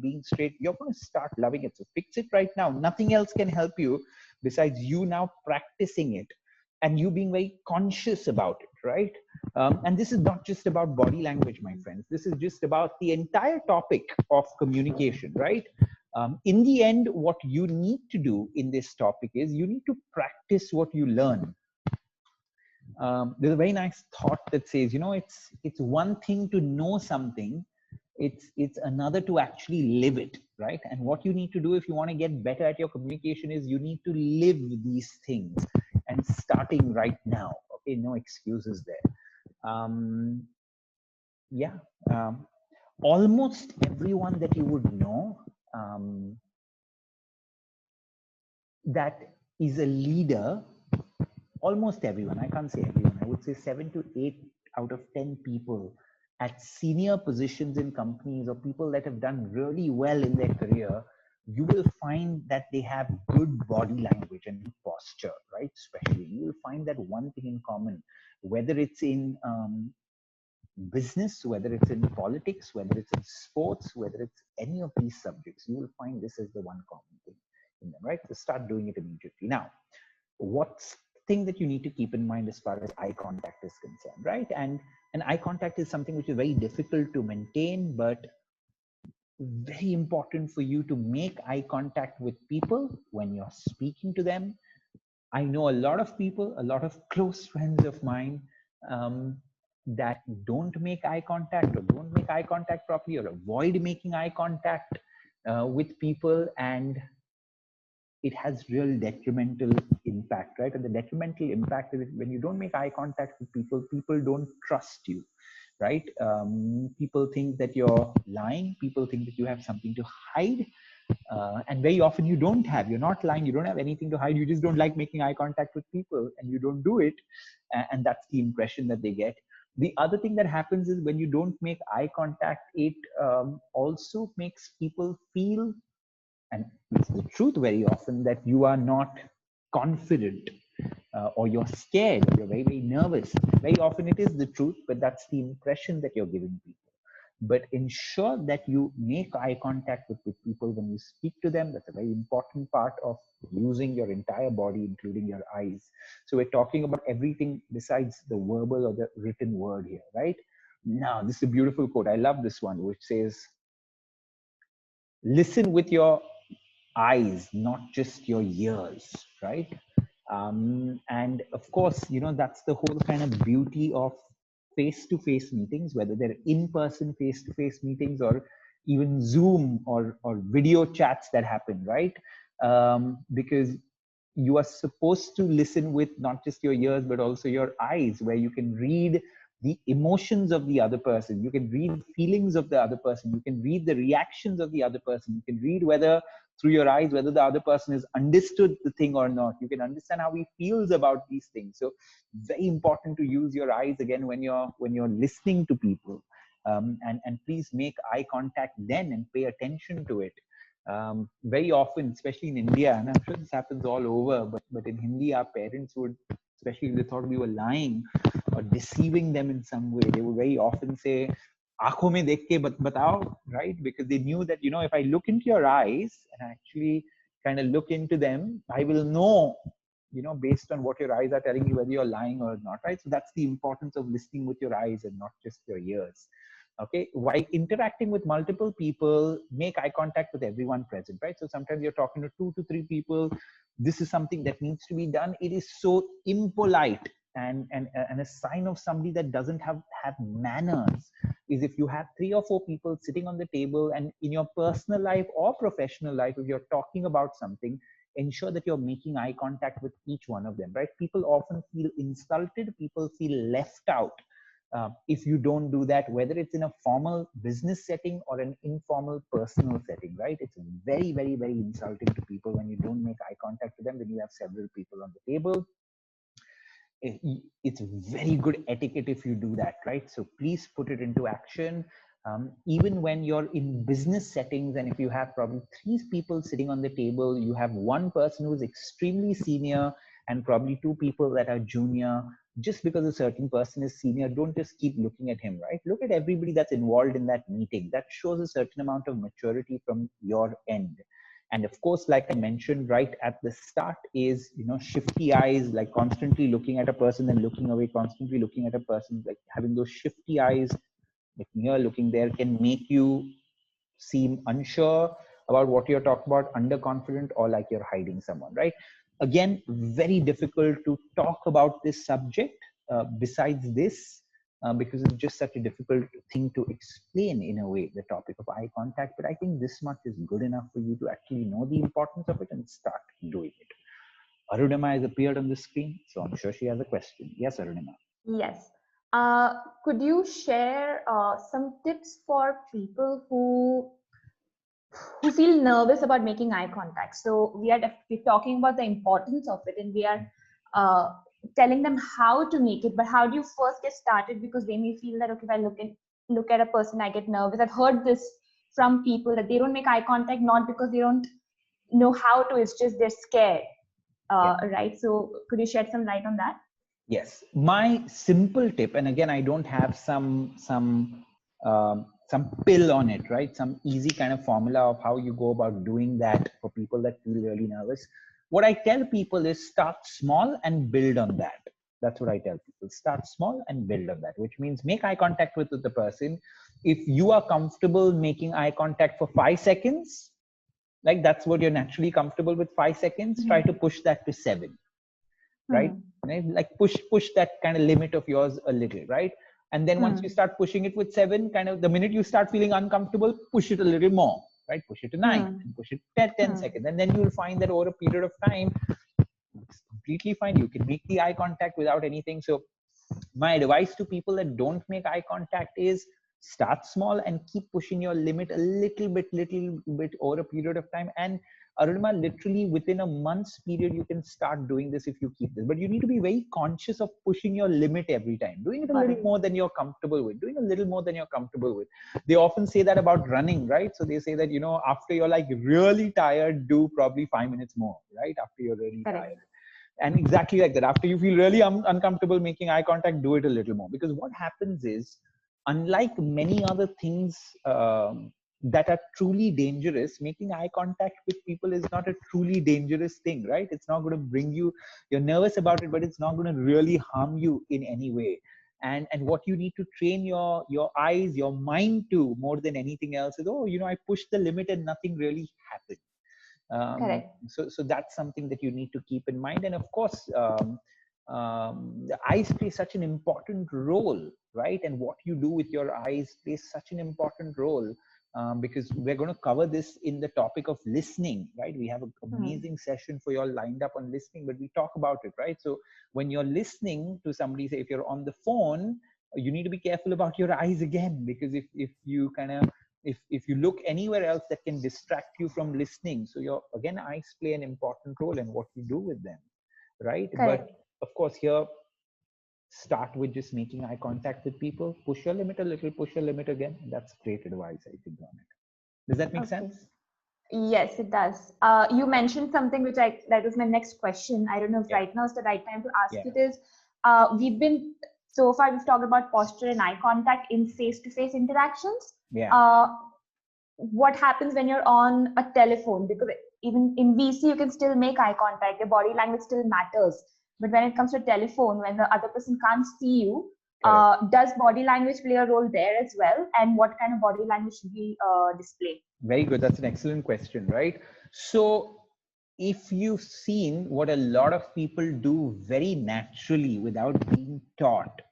being straight, you're going to start loving it. So fix it right now. Nothing else can help you besides you now practicing it and you being very conscious about it, right? And this is not just about body language, my friends. This is just about the entire topic of communication, right? In the end, what you need to do in this topic is you need to practice what you learn. There's a very nice thought that says, you know, it's one thing to know something, it's another to actually live it, right? And what you need to do if you want to get better at your communication is you need to live these things, and starting right now. Okay, no excuses there. Yeah, almost everyone that you would know that is a leader, almost everyone, I can't say everyone, I would say 7 to 8 out of 10 people at senior positions in companies or people that have done really well in their career, you will find that they have good body language and posture, right? Especially, you will find that one thing in common, whether it's in business, whether it's in politics, whether it's in sports, whether it's any of these subjects, you will find this is the one common thing in them, right? So start doing it immediately. Now, what's the thing that you need to keep in mind as far as eye contact is concerned, right? And eye contact is something which is very difficult to maintain, but very important for you to make eye contact with people when you're speaking to them. I know a lot of people, a lot of close friends of mine that don't make eye contact or don't make eye contact properly or avoid making eye contact with people, and it has real detrimental impact, right? And the detrimental impact is when you don't make eye contact with people, people don't trust you, right? People think that you're lying. People think that you have something to hide. And very often you don't have, you're not lying, you don't have anything to hide, you just don't like making eye contact with people and you don't do it. And that's the impression that they get. The other thing that happens is when you don't make eye contact, it also makes people feel, and it's the truth very often, that you are not confident or you're scared or you're very, very nervous. Very often it is the truth, but that's the impression that you're giving people. But ensure that you make eye contact with people when you speak to them. That's a very important part of using your entire body, including your eyes. So we're talking about everything besides the verbal or the written word here, right? Now, this is a beautiful quote. I love this one, which says, listen with your eyes, not just your ears, right? And of course, you know, that's the whole kind of beauty of face-to-face meetings, whether they're in-person face-to-face meetings or even Zoom or video chats that happen, right? Because you are supposed to listen with not just your ears, but also your eyes, where you can read the emotions of the other person. You can read feelings of the other person. You can read the reactions of the other person. You can read whether through your eyes, whether the other person has understood the thing or not. You can understand how he feels about these things. So very important to use your eyes again when you're listening to people. And please make eye contact then and pay attention to it. Very often, especially in India, and I'm sure this happens all over, but in Hindi, our parents would, especially if they thought we were lying or deceiving them in some way, they would very often say, "Aankhon mein dekh ke batao," right? Because they knew that, you know, if I look into your eyes and actually kind of look into them, I will know, you know, based on what your eyes are telling you, whether you're lying or not, right? So that's the importance of listening with your eyes and not just your ears. Okay, while interacting with multiple people, make eye contact with everyone present, right? So sometimes you're talking to 2 to 3 people. This is something that needs to be done. It is so impolite and a sign of somebody that doesn't have manners is if you have 3 or 4 people sitting on the table, and in your personal life or professional life, if you're talking about something, ensure that you're making eye contact with each one of them, right? People often feel insulted, people feel left out if you don't do that, whether it's in a formal business setting or an informal personal setting, right? It's very, very, very insulting to people when you don't make eye contact with them when you have several people on the table. It's very good etiquette if you do that, right? So please put it into action. Even when you're in business settings, and if you have probably 3 people sitting on the table, you have one person who's extremely senior and probably 2 people that are junior. Just because a certain person is senior, don't just keep looking at him, right? Look at everybody that's involved in that meeting. That shows a certain amount of maturity from your end. And of course, like I mentioned right at the start, is, shifty eyes, like constantly looking at a person and looking away, constantly looking at a person, like having those shifty eyes, looking here, looking there, can make you seem unsure about what you're talking about, underconfident, or like you're hiding someone, right? Again, very difficult to talk about this subject besides this, because it's just such a difficult thing to explain in a way, the topic of eye contact. But I think this much is good enough for you to actually know the importance of it and start doing it. Arunima has appeared on the screen, so I'm sure she has a question. Yes, Arunima. Yes. Could you share some tips for people who feel nervous about making eye contact? So we're talking about the importance of it, and we are telling them how to make it. But how do you first get started? Because they may feel that, okay, if I look at a person, I get nervous. I've heard this from people that they don't make eye contact not because they don't know how to. It's just they're scared, right? So could you shed some light on that? Yes, my simple tip, and again, I don't have some pill on it, right? Some easy kind of formula of how you go about doing that for people that feel really nervous. What I tell people is start small and build on that. That's what I tell people. Start small and build on that, which means make eye contact with the person. If you are comfortable making eye contact for 5 seconds, like that's what you're naturally comfortable with, 5 seconds, try to push that to 7. Right? Like push that kind of limit of yours a little, right? And then once you start pushing it with 7, kind of the minute you start feeling uncomfortable, push it a little more, right? Push it to 9 and push it 10 seconds. And then you'll find that over a period of time, it's completely fine. You can make the eye contact without anything. So my advice to people that don't make eye contact is start small and keep pushing your limit a little bit over a period of time. And Arunima, literally within a month's period, you can start doing this if you keep this. But you need to be very conscious of pushing your limit every time, doing it a little more than you're comfortable with, doing a little more than you're comfortable with. They often say that about running, right? So they say that, after you're like really tired, do probably 5 minutes more, right? After you're really tired. And exactly like that, after you feel really uncomfortable making eye contact, do it a little more. Because what happens is, unlike many other things that are truly dangerous, making eye contact with people is not a truly dangerous thing, right? It's not going to bring you, you're nervous about it, but it's not going to really harm you in any way. And what you need to train your eyes, your mind to, more than anything else, is, I pushed the limit and nothing really happened. So that's something that you need to keep in mind. And of course, the eyes play such an important role, right? And what you do with your eyes plays such an important role, because we're going to cover this in the topic of listening, right? We have an amazing session for you all lined up on listening, but we talk about it, right? So when you're listening to somebody, say if you're on the phone, you need to be careful about your eyes again, because if you kind of, if you look anywhere else, that can distract you from listening. So your, again, eyes play an important role in what you do with them, right? But of course, here, start with just making eye contact with people, push your limit a little, push your limit again. That's great advice, I think, on it. Does that make sense? Yes, it does. You mentioned something which that was my next question. I don't know if right now is the right time to ask it is, so far we've talked about posture and eye contact in face-to-face interactions. What happens when you're on a telephone? Because even in VC, you can still make eye contact. Your body language still matters. But when it comes to telephone, when the other person can't see you, does body language play a role there as well? And what kind of body language should we display? Very good. That's an excellent question, right? So if you've seen what a lot of people do very naturally without being taught,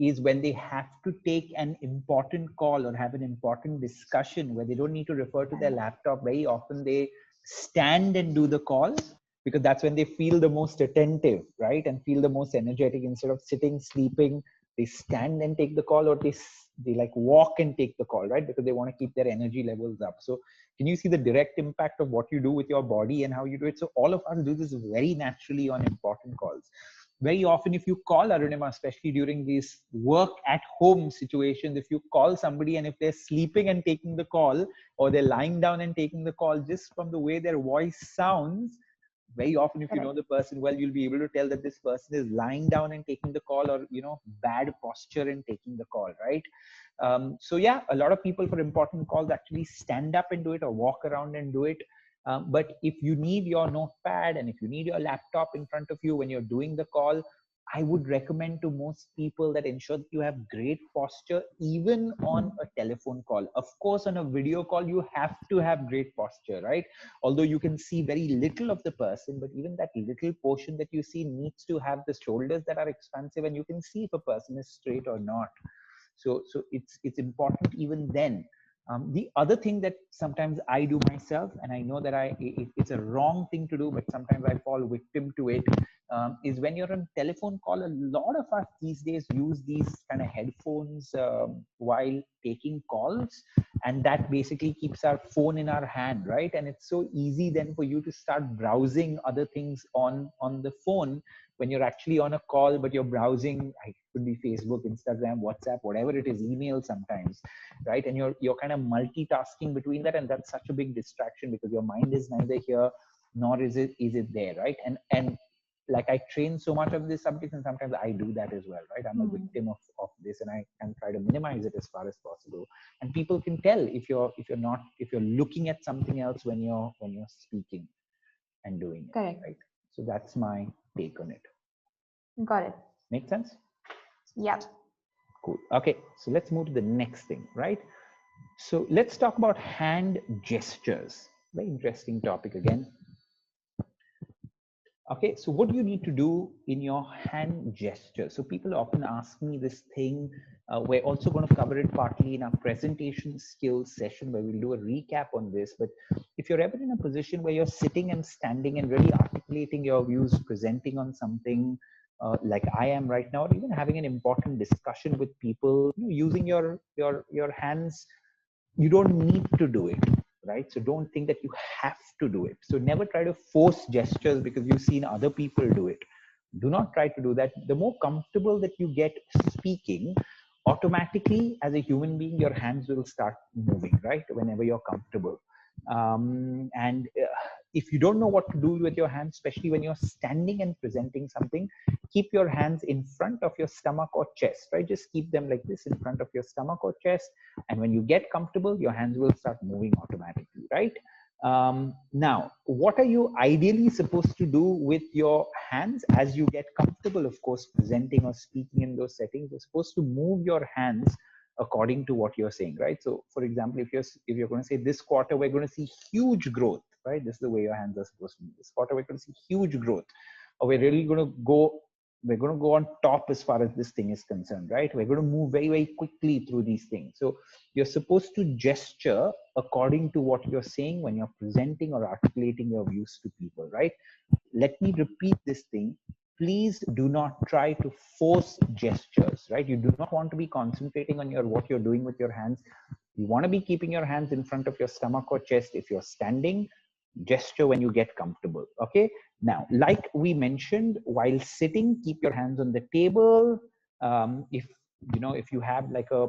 is when they have to take an important call or have an important discussion where they don't need to refer to their laptop, very often they stand and do the calls, because that's when they feel the most attentive, right? And feel the most energetic. Instead of sitting, sleeping, they stand and take the call, or they like walk and take the call, right? Because they want to keep their energy levels up. So can you see the direct impact of what you do with your body and how you do it? So all of us do this very naturally on important calls. Very often, if you call Arunima, especially during these work at home situations, if you call somebody and if they're sleeping and taking the call, or they're lying down and taking the call, just from the way their voice sounds, very often, if you know the person well, you'll be able to tell that this person is lying down and taking the call, or bad posture in taking the call, right? So yeah, a lot of people for important calls actually stand up and do it, or walk around and do it. But if you need your notepad and if you need your laptop in front of you when you're doing the call, I would recommend to most people that ensure that you have great posture even on a telephone call. Of course, on a video call, you have to have great posture, right? Although you can see very little of the person, but even that little portion that you see needs to have the shoulders that are expansive, and you can see if a person is straight or not. So it's important even then. The other thing that sometimes I do myself, and I know that it's a wrong thing to do, but sometimes I fall victim to it, is when you're on telephone call. A lot of us these days use these kind of headphones while taking calls, and that basically keeps our phone in our hand, right? And it's so easy then for you to start browsing other things on the phone when you're actually on a call, but you're browsing. It could be Facebook, Instagram, WhatsApp, whatever it is, email sometimes, right? And you're kind of multitasking between that, and that's such a big distraction because your mind is neither here nor is it there, right? And like, I train so much of this subject, and sometimes I do that as well, right? I'm a victim of this, and I can try to minimize it as far as possible. And people can tell if you're looking at something else when you're speaking and doing it. Correct. Right? So that's my take on it. Got it. Make sense? Yeah. Cool. Okay, so let's move to the next thing, right? So let's talk about hand gestures. Very interesting topic again. Okay, so what do you need to do in your hand gesture? So people often ask me this thing. We're also going to cover it partly in our presentation skills session, where we'll do a recap on this. But if you're ever in a position where you're sitting and standing and really articulating your views, presenting on something like I am right now, or even having an important discussion with people, using your hands, you don't need to do it, right? So don't think that you have to do it. So never try to force gestures because you've seen other people do it. Do not try to do that. The more comfortable that you get speaking, automatically as a human being, your hands will start moving, right? Whenever you're comfortable. And if you don't know what to do with your hands, especially when you're standing and presenting something, keep your hands in front of your stomach or chest, right? Just keep them like this in front of your stomach or chest. And when you get comfortable, your hands will start moving automatically, right? Now, what are you ideally supposed to do with your hands as you get comfortable? Of course, presenting or speaking in those settings, you're supposed to move your hands according to what you're saying, right? So for example, if you're going to say this quarter we're going to see huge growth, right? This is the way your hands are supposed to be. This quarter we're going to see huge growth, or we're going to go on top as far as this thing is concerned, right? We're going to move very, very quickly through these things. So you're supposed to gesture according to what you're saying when you're presenting or articulating your views to people, right? Let me repeat this thing. Please do not try to force gestures, right? You do not want to be concentrating on what you're doing with your hands. You want to be keeping your hands in front of your stomach or chest. If you're standing, gesture when you get comfortable. Okay. Now, like we mentioned, while sitting, keep your hands on the table. If you have like a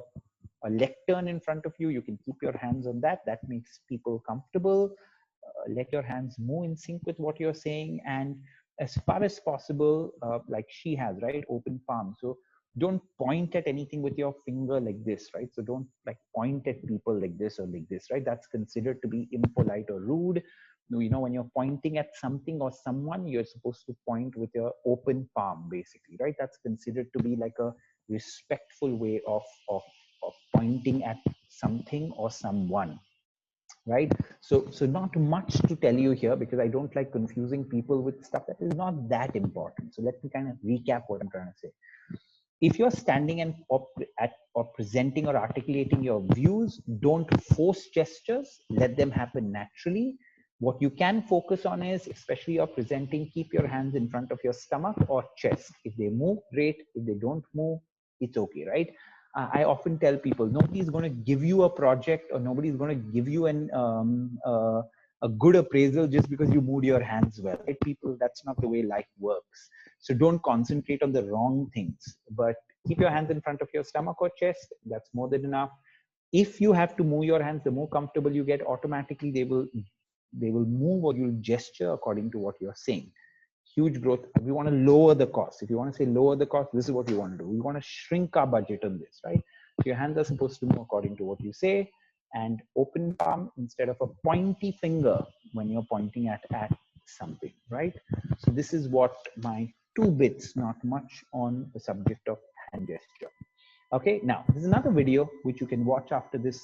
lectern in front of you, you can keep your hands on that. That makes people comfortable. Let your hands move in sync with what you're saying, and as far as possible, like she has, right, open palm. So don't point at anything with your finger like this, right? So don't like point at people like this or like this, right? That's considered to be impolite or rude. When you're pointing at something or someone, you're supposed to point with your open palm, basically, right? That's considered to be like a respectful way of pointing at something or someone, right? So not much to tell you here, because I don't like confusing people with stuff that is not that important. So let me kind of recap what I'm trying to say. If you're standing and or presenting or articulating your views, don't force gestures. Let them happen naturally. What you can focus on is, especially you're presenting, keep your hands in front of your stomach or chest. If they move, great. If they don't move, it's okay, right? I often tell people, nobody's going to give you a project or nobody's going to give you a good appraisal just because you moved your hands well, right? People, that's not the way life works. So don't concentrate on the wrong things, but keep your hands in front of your stomach or chest. That's more than enough. If you have to move your hands, the more comfortable you get, automatically they will move, or you'll gesture according to what you're saying. Huge growth. We want to lower the cost. If you want to say lower the cost, this is what you want to do. We want to shrink our budget on this, right? So your hands are supposed to move according to what you say, and open palm instead of a pointy finger when you're pointing at something, right? So this is what my 2 bits, not much, on the subject of hand gesture. Okay, now there's another video which you can watch after this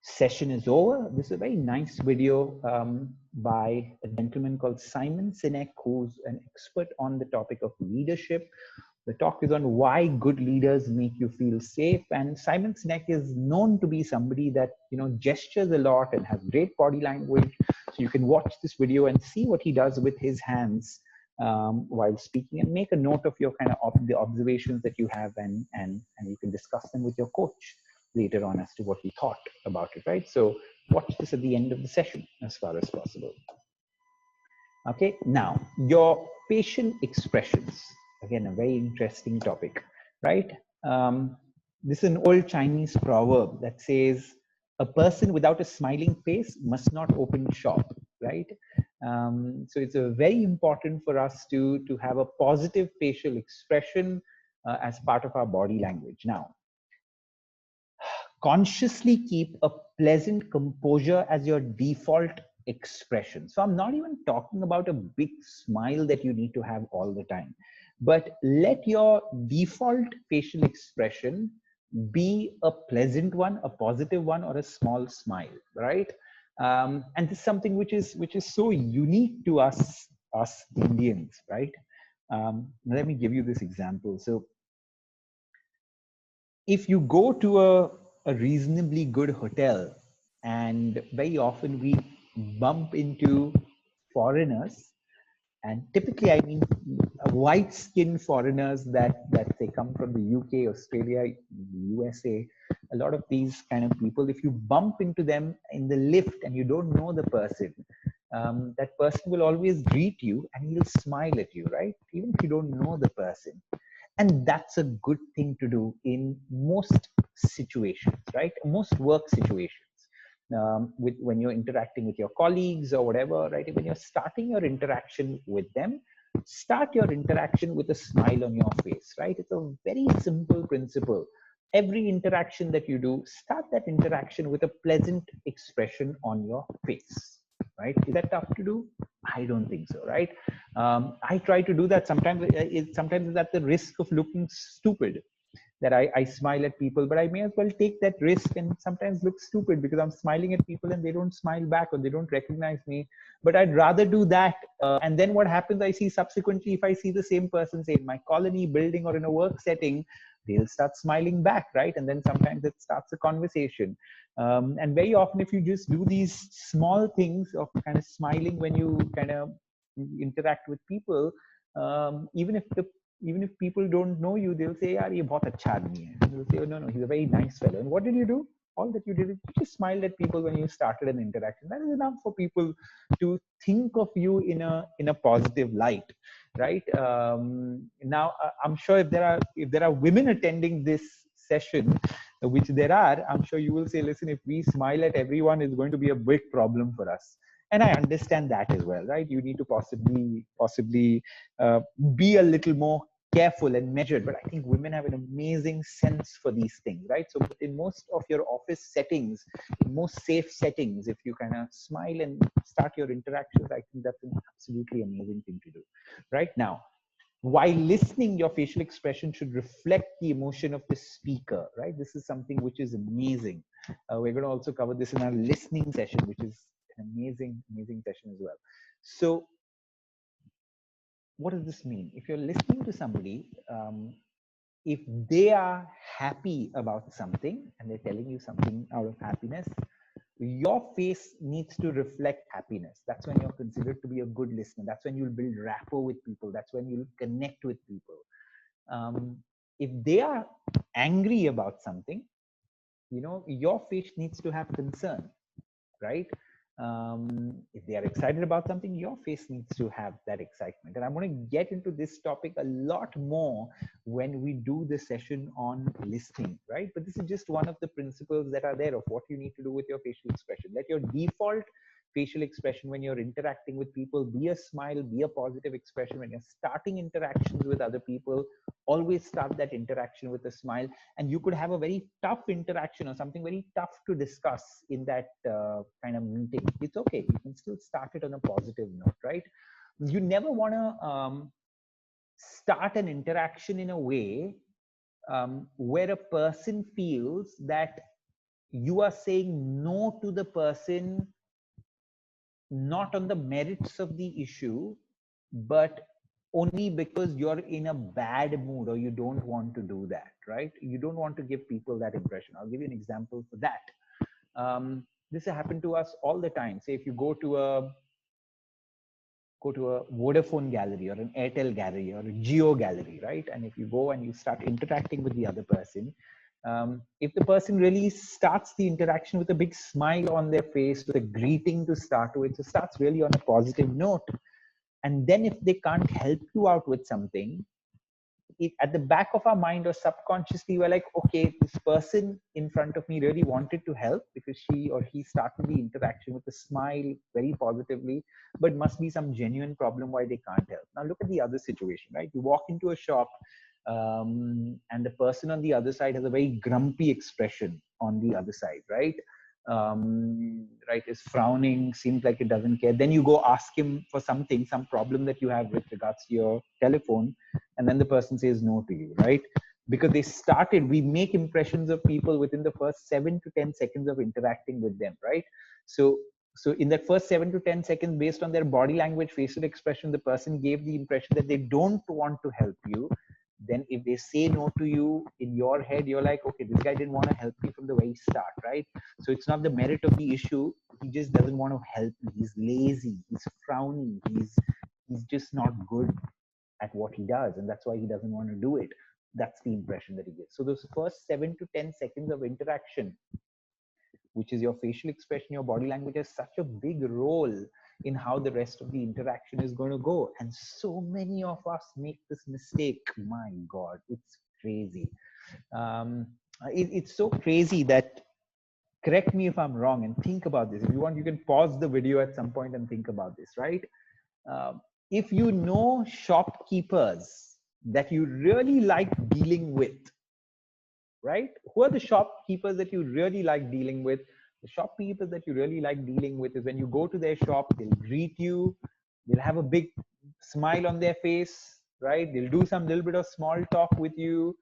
session is over. This is a very nice video by a gentleman called Simon Sinek, who's an expert on the topic of leadership. The talk is on why good leaders make you feel safe. And Simon Sinek is known to be somebody that, you know, gestures a lot and has great body language. So you can watch this video and see what he does with his hands while speaking, and make a note of your kind of the observations that you have, and you can discuss them with your coach later on as to what he thought about it, right? So watch this at the end of the session as far as possible. Okay, now your facial expressions, again, a very interesting topic, right? This is an old Chinese proverb that says, a person without a smiling face must not open shop, right? So it's very important for us to have a positive facial expression as part of our body language. Now, consciously keep a pleasant composure as your default expression. So I'm not even talking about a big smile that you need to have all the time, but let your default facial expression be a pleasant one, a positive one, or a small smile, right? And this is something which is so unique to us Indians, right? Let me give you this example. So if you go to a reasonably good hotel, and very often we bump into foreigners, and typically I mean white skinned foreigners that they come from the UK, Australia, USA, a lot of these kind of people, if you bump into them in the lift and you don't know the person, that person will always greet you and he'll smile at you, right? Even if you don't know the person. And that's a good thing to do in most situations, right? Most work situations. When you're interacting with your colleagues or whatever, right? When you're starting your interaction with them, start your interaction with a smile on your face, right? It's a very simple principle. Every interaction that you do, start that interaction with a pleasant expression on your face, right? Is that tough to do? I don't think so, right? I try to do that. Sometimes it's at the risk of looking stupid that I smile at people, but I may as well take that risk and sometimes look stupid because I'm smiling at people and they don't smile back or they don't recognize me. But I'd rather do that. And then what happens, I see subsequently, if I see the same person, say in my colony building or in a work setting, they'll start smiling back, right? And then sometimes it starts a conversation. And very often, if you just do these small things of kind of smiling when you kind of interact with people, even if people don't know you, they'll say, "Yaar, ye bahut acha aadmi hai." And they'll say, "Oh, no, he's a very nice fellow." And what did you do? All that you did is you just smiled at people when you started an interaction. That is enough for people to think of you in a positive light, right? Now, I'm sure if there are women attending this session, which there are, I'm sure you will say, "Listen, if we smile at everyone, it's going to be a big problem for us." And I understand that as well, right? You need to possibly be a little more careful and measured, but I think women have an amazing sense for these things, right? So in most of your office settings, in most safe settings, if you kind of smile and start your interactions, I think that's an absolutely amazing thing to do. Right now, while listening, your facial expression should reflect the emotion of the speaker, right? This is something which is amazing. We're going to also cover this in our listening session, which is an amazing session as well. So what does this mean? If you're listening to somebody, if they are happy about something and they're telling you something out of happiness, your face needs to reflect happiness. That's when you're considered to be a good listener. That's when you'll build rapport with people. That's when you'll connect with people. If they are angry about something, your face needs to have concern, right? If they are excited about something, your face needs to have that excitement. And I'm going to get into this topic a lot more when we do the session on listening, right? But this is just one of the principles that are there of what you need to do with your facial expression. Let your default facial expression when you're interacting with people be a smile, be a positive expression. When you're starting interactions with other people, always start that interaction with a smile. And you could have a very tough interaction or something very tough to discuss in that kind of meeting. It's okay, you can still start it on a positive note, right? You never want to start an interaction in a way where a person feels that you are saying no to the person, not on the merits of the issue, but only because you're in a bad mood or you don't want to do that, right? You don't want to give people that impression. I'll give you an example for that. This has happened to us all the time. Say if you go to a Vodafone gallery or an Airtel gallery or a Geo gallery, right? And if you go and you start interacting with the other person, if the person really starts the interaction with a big smile on their face, with a greeting to start with, so starts really on a positive note. And then if they can't help you out with something, at the back of our mind or subconsciously, we're like, okay, this person in front of me really wanted to help because she or he started the interaction with a smile very positively, but must be some genuine problem why they can't help. Now look at the other situation, right? You walk into a shop and the person on the other side has a very grumpy expression on the other side, right? Right, is frowning, seems like it doesn't care. Then you go ask him for something, some problem that you have with regards to your telephone, and then the person says no to you, right? Because we make impressions of people within the first 7 to 10 seconds of interacting with them, right? So in that first 7 to 10 seconds, based on their body language, facial expression, the person gave the impression that they don't want to help you. Then if they say no to you, in your head, you're like, okay, this guy didn't want to help me from the very start, right? So it's not the merit of the issue. He just doesn't want to help me. He's lazy. He's frowning. He's just not good at what he does. And that's why he doesn't want to do it. That's the impression that he gives. So those first 7 to 10 seconds of interaction, which is your facial expression, your body language, has such a big role in how the rest of the interaction is going to go. And so many of us make this mistake. My God, it's crazy. It's so crazy that, correct me if I'm wrong and think about this. If you want, you can pause the video at some point and think about this, right? If you know shopkeepers that you really like dealing with, right? Who are the shopkeepers that you really like dealing with? The shopkeepers that you really like dealing with is when you go to their shop, they'll greet you, they'll have a big smile on their face, right? They'll do some little bit of small talk with you.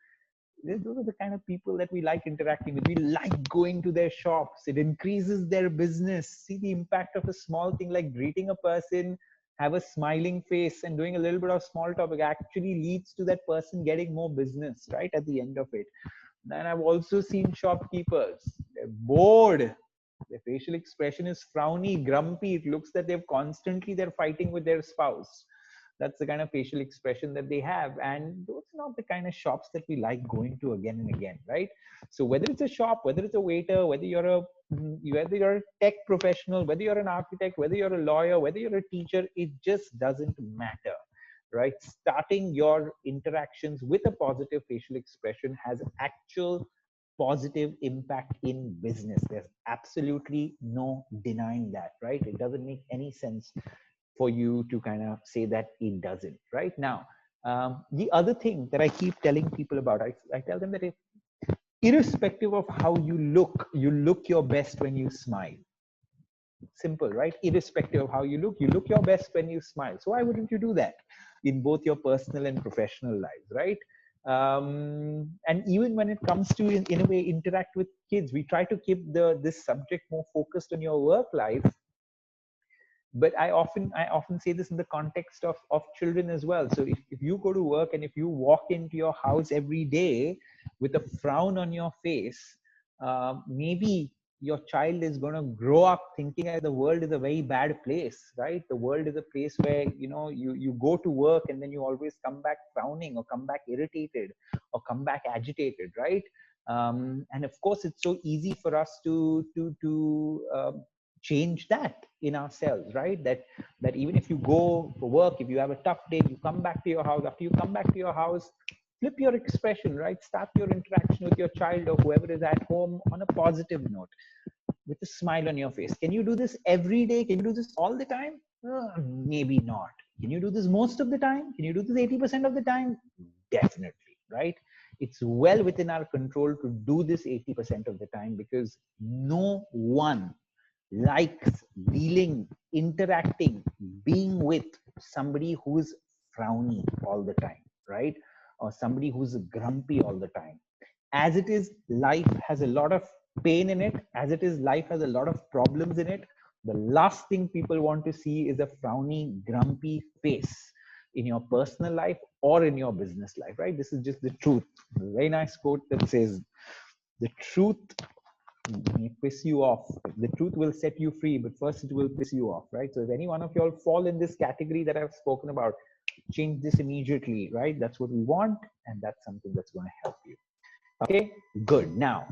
Those are the kind of people that we like interacting with. We like going to their shops. It increases their business. See the impact of a small thing like greeting a person, have a smiling face and doing a little bit of small talk actually leads to that person getting more business, right? At the end of it. And I've also seen shopkeepers, they're bored. Their facial expression is frowny, grumpy. It looks that they're fighting with their spouse. That's the kind of facial expression that they have. And those are not the kind of shops that we like going to again and again, right? So whether it's a shop, whether it's a waiter, whether you're a tech professional, whether you're an architect, whether you're a lawyer, whether you're a teacher, it just doesn't matter, right? Starting your interactions with a positive facial expression has actual positive impact in business. There's absolutely no denying that, right? It doesn't make any sense for you to kind of say that it doesn't, right? Now, the other thing that I keep telling people about, I tell them that irrespective of how you look your best when you smile. Simple, right? Irrespective of how you look your best when you smile. So why wouldn't you do that in both your personal and professional lives, right? And even when it comes to, in a way, interact with kids, we try to keep this subject more focused on your work life. But I often say this in the context of children as well. So if you go to work and if you walk into your house every day with a frown on your face, maybe your child is going to grow up thinking that the world is a very bad place, right? The world is a place where, you go to work and then you always come back frowning or come back irritated or come back agitated, right? And of course, it's so easy for us to change that in ourselves, right? That even if you go for work, if you have a tough day, you come back to your house. After you come back to your house, flip your expression, right? Start your interaction with your child or whoever is at home on a positive note, with a smile on your face. Can you do this every day? Can you do this all the time? Maybe not. Can you do this most of the time? Can you do this 80% of the time? Definitely, right? It's well within our control to do this 80% of the time, because no one likes dealing, interacting, being with somebody who's frowny all the time, right? Or somebody who's grumpy all the time. As it is, life has a lot of pain in it. As it is, life has a lot of problems in it. The last thing people want to see is a frowny, grumpy face in your personal life or in your business life, right? This is just the truth. A very nice quote that says, the truth may piss you off. The truth will set you free, but first it will piss you off, right? So if any one of y'all fall in this category that I've spoken about, change this immediately, right? That's what we want, and that's something that's going to help you. Okay, good. Now,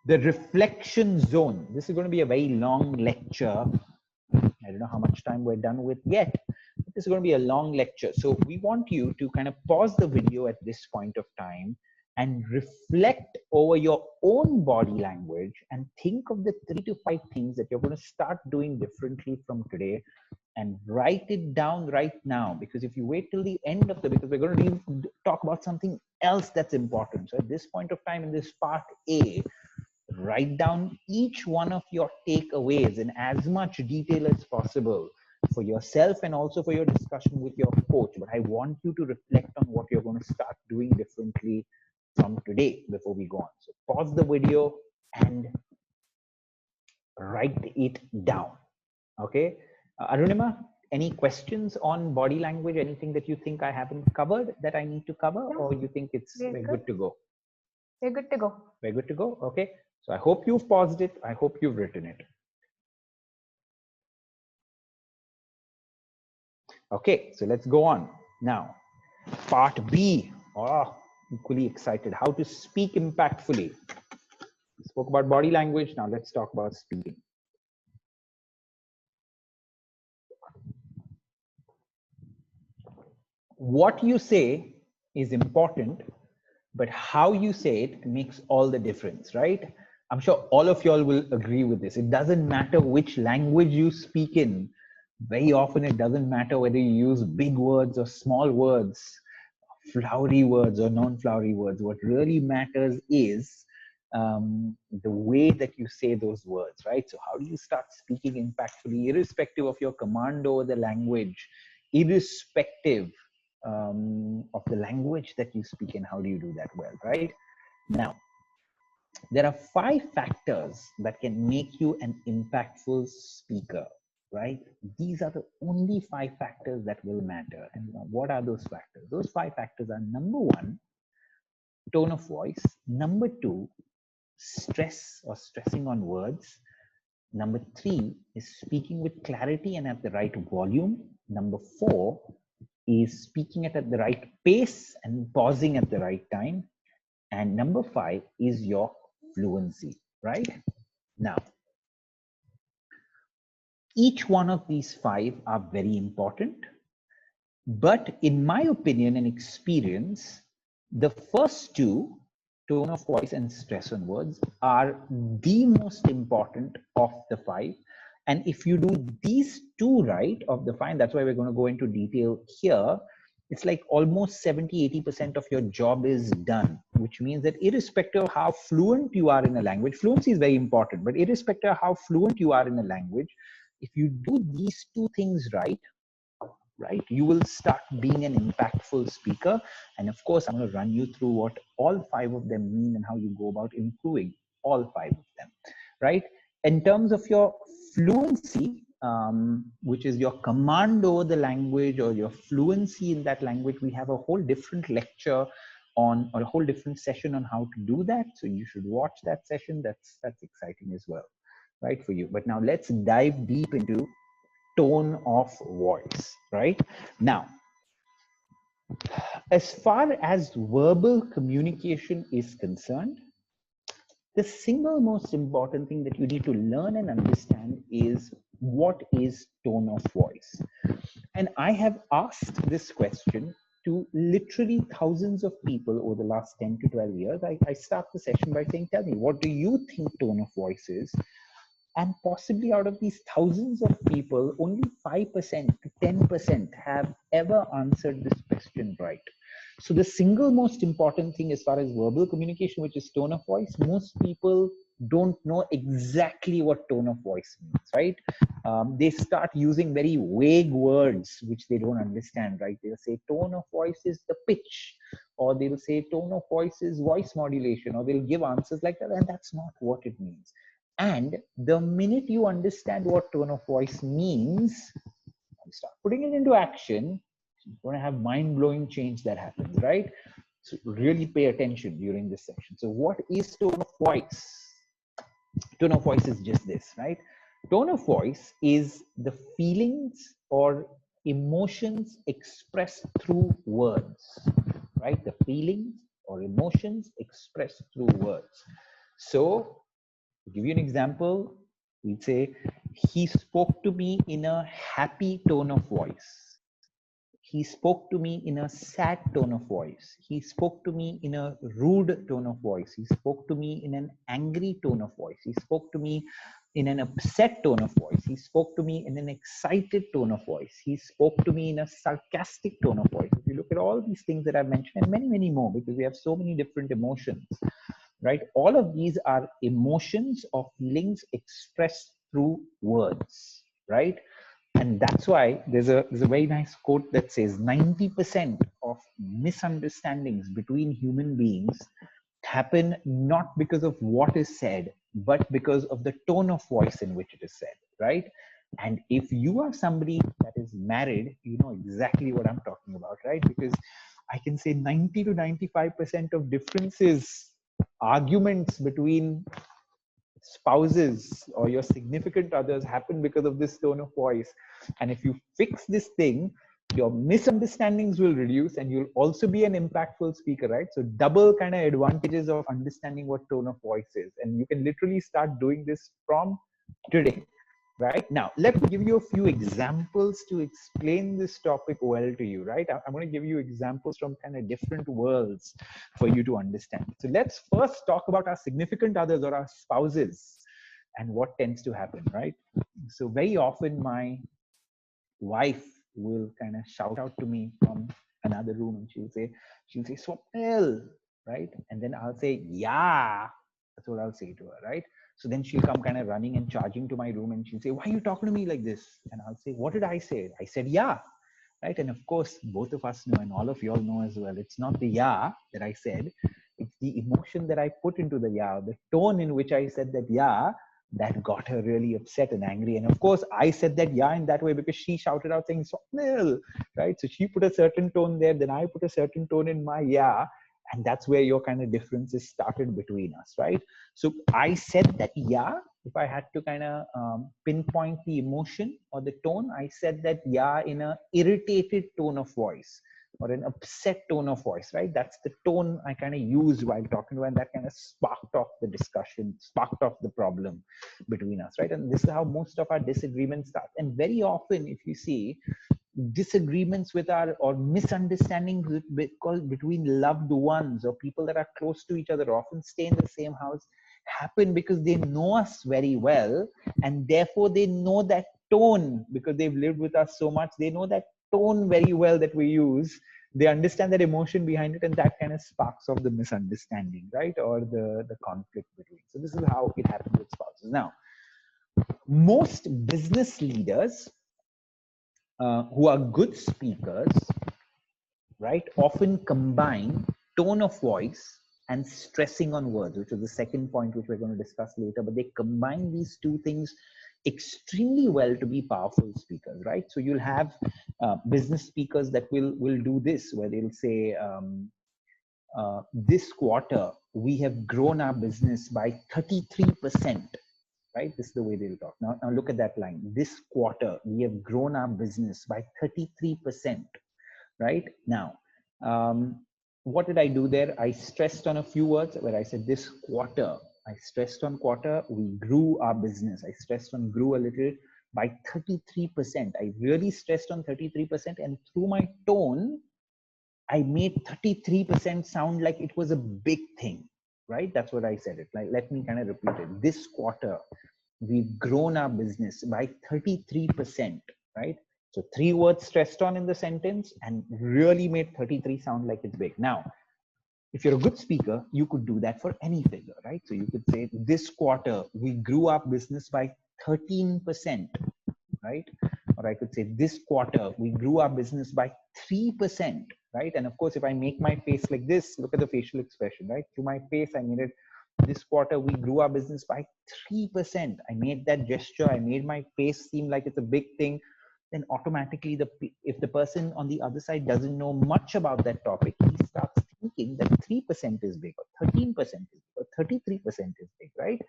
the reflection zone. This is going to be a very long lecture. I don't know how much time we're done with yet. But this is going to be a long lecture. So we want you to kind of pause the video at this point of time and reflect over your own body language and think of the 3 to 5 things that you're going to start doing differently from today, and write it down right now. Because if you wait till the end of because we're going to talk about something else that's important. So at this point of time in this part A, write down each one of your takeaways in as much detail as possible for yourself and also for your discussion with your coach. But I want you to reflect on what you're going to start doing differently from today before we go on. So pause the video and write it down. Okay. Arunima, any questions on body language? Anything that you think I haven't covered that I need to cover, or you think we're good to go? We're good to go. We're good to go. Okay. So I hope you've paused it. I hope you've written it. Okay. So let's go on now. Part B. Oh, equally excited. How to speak impactfully. We spoke about body language. Now let's talk about speaking. What you say is important, but how you say it makes all the difference, right? I'm sure all of y'all will agree with this. It doesn't matter which language you speak in. Very often it doesn't matter whether you use big words or small words, flowery words or non-flowery words. What really matters is the way that you say those words, right? So how do you start speaking impactfully, irrespective of your command over the language, irrespective of the language that you speak, and how do you do that well, right? Now, there are 5 factors that can make you an impactful speaker, right? These are the only 5 factors that will matter. And what are those factors? Those 5 factors are: number 1, tone of voice; number 2, stress or stressing on words; number 3 is speaking with clarity and at the right volume; number 4 is speaking at the right pace and pausing at the right time; and number 5 is your fluency, right? Now, each one of these 5 are very important, but in my opinion and experience, the first 2, tone of voice and stress on words, are the most important of the 5. And if you do these 2 right of the 5, that's why we're going to go into detail here, it's like almost 70-80% of your job is done, which means that irrespective of how fluent you are in a language, fluency is very important, but irrespective of how fluent you are in a language, if you do these 2 things right, you will start being an impactful speaker. And of course, I'm going to run you through what all 5 of them mean and how you go about improving all 5 of them, right? In terms of your fluency, which is your command over the language or your fluency in that language, we have a whole different lecture on a whole different session on how to do that. So you should watch that session. That's exciting as well, right, for you. But now let's dive deep into tone of voice, right? Now, as far as verbal communication is concerned, the single most important thing that you need to learn and understand is what is tone of voice. And I have asked this question to literally thousands of people over the last 10 to 12 years. I start the session by saying, tell me, what do you think tone of voice is? And possibly out of these thousands of people, only 5% to 10% have ever answered this question right. So the single most important thing as far as verbal communication, which is tone of voice, most people don't know exactly what tone of voice means, right? They start using very vague words, which they don't understand, right? They'll say tone of voice is the pitch, or they'll say tone of voice is voice modulation, or they'll give answers like that, and that's not what it means. And the minute you understand what tone of voice means, start putting it into action, you're going to have mind-blowing change that happens, right? So really pay attention during this section. So what is tone of voice? Tone of voice is just this, right? Tone of voice is the feelings or emotions expressed through words, right? The feelings or emotions expressed through words. So to give you an example, we'd say, he spoke to me in a happy tone of voice. He spoke to me in a sad tone of voice. He spoke to me in a rude tone of voice. He spoke to me in an angry tone of voice. He spoke to me in an upset tone of voice. He spoke to me in an excited tone of voice. He spoke to me in a sarcastic tone of voice. If you look at all these things that I've mentioned, and many, many more, because we have so many different emotions, right? All of these are emotions or feelings expressed through words, right? And that's why there's a very nice quote that says 90% of misunderstandings between human beings happen not because of what is said, but because of the tone of voice in which it is said, right? And if you are somebody that is married, you know exactly what I'm talking about, right? Because I can say 90 to 95% of differences, arguments between spouses or your significant others happen because of this tone of voice. And if you fix this thing, your misunderstandings will reduce and you'll also be an impactful speaker, right? So double kind of advantages of understanding what tone of voice is. And you can literally start doing this from today. Right now, let me give you a few examples to explain this topic well to you, right? I'm going to give you examples from kind of different worlds for you to understand. So let's first talk about our significant others or our spouses and what tends to happen, right? So very often my wife will kind of shout out to me from another room and she'll say, Swapnil, right? And then I'll say, yeah, that's what I'll say to her, right? So then she'll come kind of running and charging to my room and she'll say, why are you talking to me like this? And I'll say, what did I say? I said, yeah, right? And of course, both of us know and all of you all know as well, it's not the yeah that I said, it's the emotion that I put into the yeah, the tone in which I said that yeah, that got her really upset and angry. And of course, I said that yeah in that way because she shouted out saying, Swapnil, right? So she put a certain tone there, then I put a certain tone in my yeah. And that's where your kind of differences started between us, right? So I said that yeah, if I had to kind of pinpoint the emotion or the tone, I said that yeah in a irritated tone of voice or an upset tone of voice, right? That's the tone I kind of used while talking to her, and that kind of sparked off the discussion, sparked off the problem between us, right? And this is how most of our disagreements start. And very often, if you see, disagreements with our or misunderstandings between loved ones or people that are close to each other, often stay in the same house, happen because they know us very well, and therefore they know that tone because they've lived with us so much. They know that tone very well that we use. They understand that emotion behind it, and that kind of sparks off the misunderstanding, right? Or the conflict between. So this is how it happens with spouses. Now, most business leaders who are good speakers, right, often combine tone of voice and stressing on words, which is the second point which we're going to discuss later. But they combine these two things extremely well to be powerful speakers, right? So you'll have business speakers that will do this, where they'll say, this quarter, we have grown our business by 33%, right? This is the way they'll talk. Now look at that line. This quarter, we have grown our business by 33%, right? Now, what did I do there? I stressed on a few words where I said this quarter. I stressed on quarter, we grew our business. I stressed on grew a little by 33%. I really stressed on 33%, and through my tone, I made 33% sound like it was a big thing, right? That's what I said it. Like, let me kind of repeat it. This quarter, we've grown our business by 33%, right? So 3 words stressed on in the sentence and really made 33 sound like it's big. Now, if you're a good speaker, you could do that for any figure, right? So you could say this quarter, we grew our business by 13%, right? Or I could say this quarter, we grew our business by 3%, right? And of course, if I make my face like this, look at the facial expression, right? To my face, I made it, this quarter, we grew our business by 3%. I made that gesture. I made my face seem like it's a big thing. Then automatically, if the person on the other side doesn't know much about that topic, he starts thinking that 3% is big, or 13% is big, or 33% is big, right?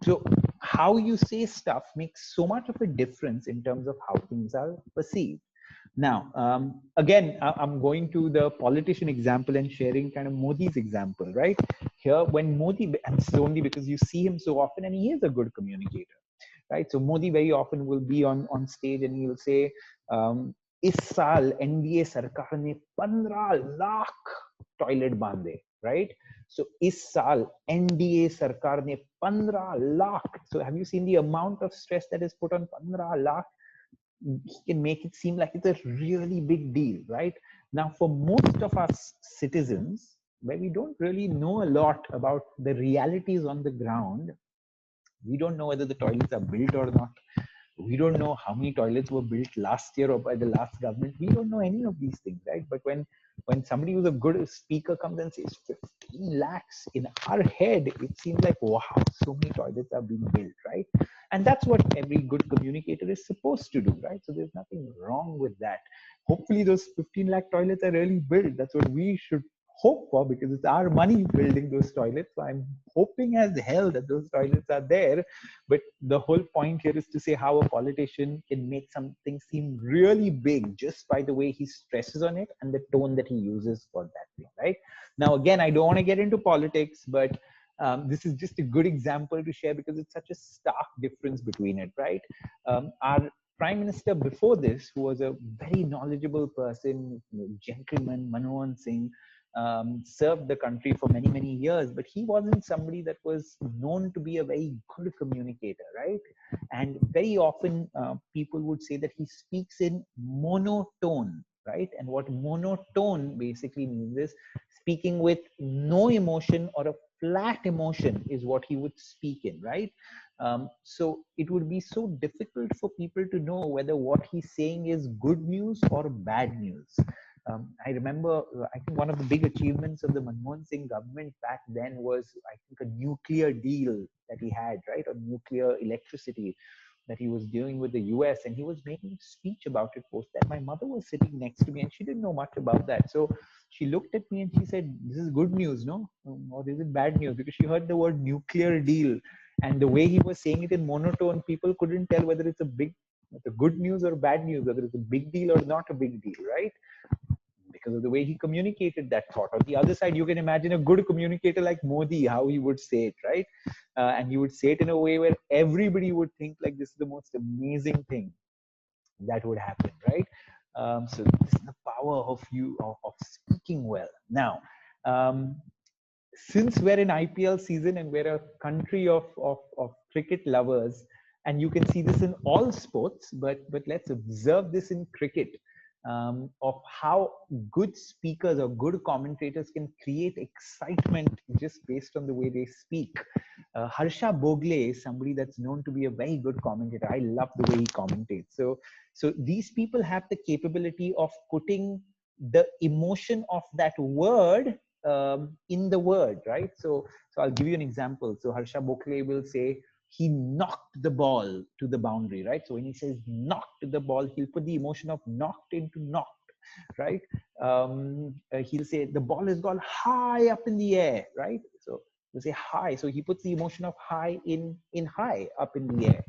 So how you say stuff makes so much of a difference in terms of how things are perceived. Now, again, I'm going to the politician example and sharing kind of Modi's example, right? Here, when Modi, and this is only because you see him so often and he is a good communicator, right? So Modi very often will be on stage and he'll say, इस साल NDA सरकार ने 15 lakh toilet बांधे, right? So इस साल NDA सरकार ने 15 lakh. So have you seen the amount of stress that is put on 15 lakh? He can make it seem like it's a really big deal, right? Now, for most of us citizens, where we don't really know a lot about the realities on the ground, we don't know whether the toilets are built or not. We don't know how many toilets were built last year or by the last government. We don't know any of these things, right? But when somebody who's a good speaker comes and says 15 lakhs, in our head, it seems like, wow, so many toilets are being built, right? And that's what every good communicator is supposed to do, right? So there's nothing wrong with that. Hopefully those 15 lakh toilets are really built. That's what we should hope for, because it's our money building those toilets. So I'm hoping as hell that those toilets are there. But the whole point here is to say how a politician can make something seem really big just by the way he stresses on it and the tone that he uses for that thing, right? Now, again, I don't want to get into politics, but this is just a good example to share because it's such a stark difference between it, right? Our Prime Minister before this, who was a very knowledgeable person, gentleman, Manmohan Singh, served the country for many, many years, but he wasn't somebody that was known to be a very good communicator, right? And very often people would say that he speaks in monotone, right? And what monotone basically means is speaking with no emotion or a flat emotion is what he would speak in, right? So it would be so difficult for people to know whether what he's saying is good news or bad news. I remember, I think one of the big achievements of the Manmohan Singh government back then was, I think, a nuclear deal that he had, right? On nuclear electricity that he was doing with the US, and he was making a speech about it post that. My mother was sitting next to me and she didn't know much about that. So she looked at me and she said, this is good news, no? Or is it bad news? Because she heard the word nuclear deal, and the way he was saying it in monotone, people couldn't tell whether it's a good news or bad news, whether it's a big deal or not a big deal, right? Because of the way he communicated that thought. On the other side, you can imagine a good communicator like Modi, how he would say it, right? And he would say it in a way where everybody would think like this is the most amazing thing that would happen, right? So this is the power of speaking well. Now, since we're in IPL season and we're a country of cricket lovers, and you can see this in all sports, but let's observe this in cricket. Of how good speakers or good commentators can create excitement just based on the way they speak. Harsha Bogle is somebody that's known to be a very good commentator. I love the way he commentates. So these people have the capability of putting the emotion of that word in the word, right? So I'll give you an example. So Harsha Bogle will say, he knocked the ball to the boundary, right? So when he says knocked the ball, he'll put the emotion of knocked into knocked. right? He'll say the ball has gone high up in the air, right? So he'll say high. So he puts the emotion of high in high up in the air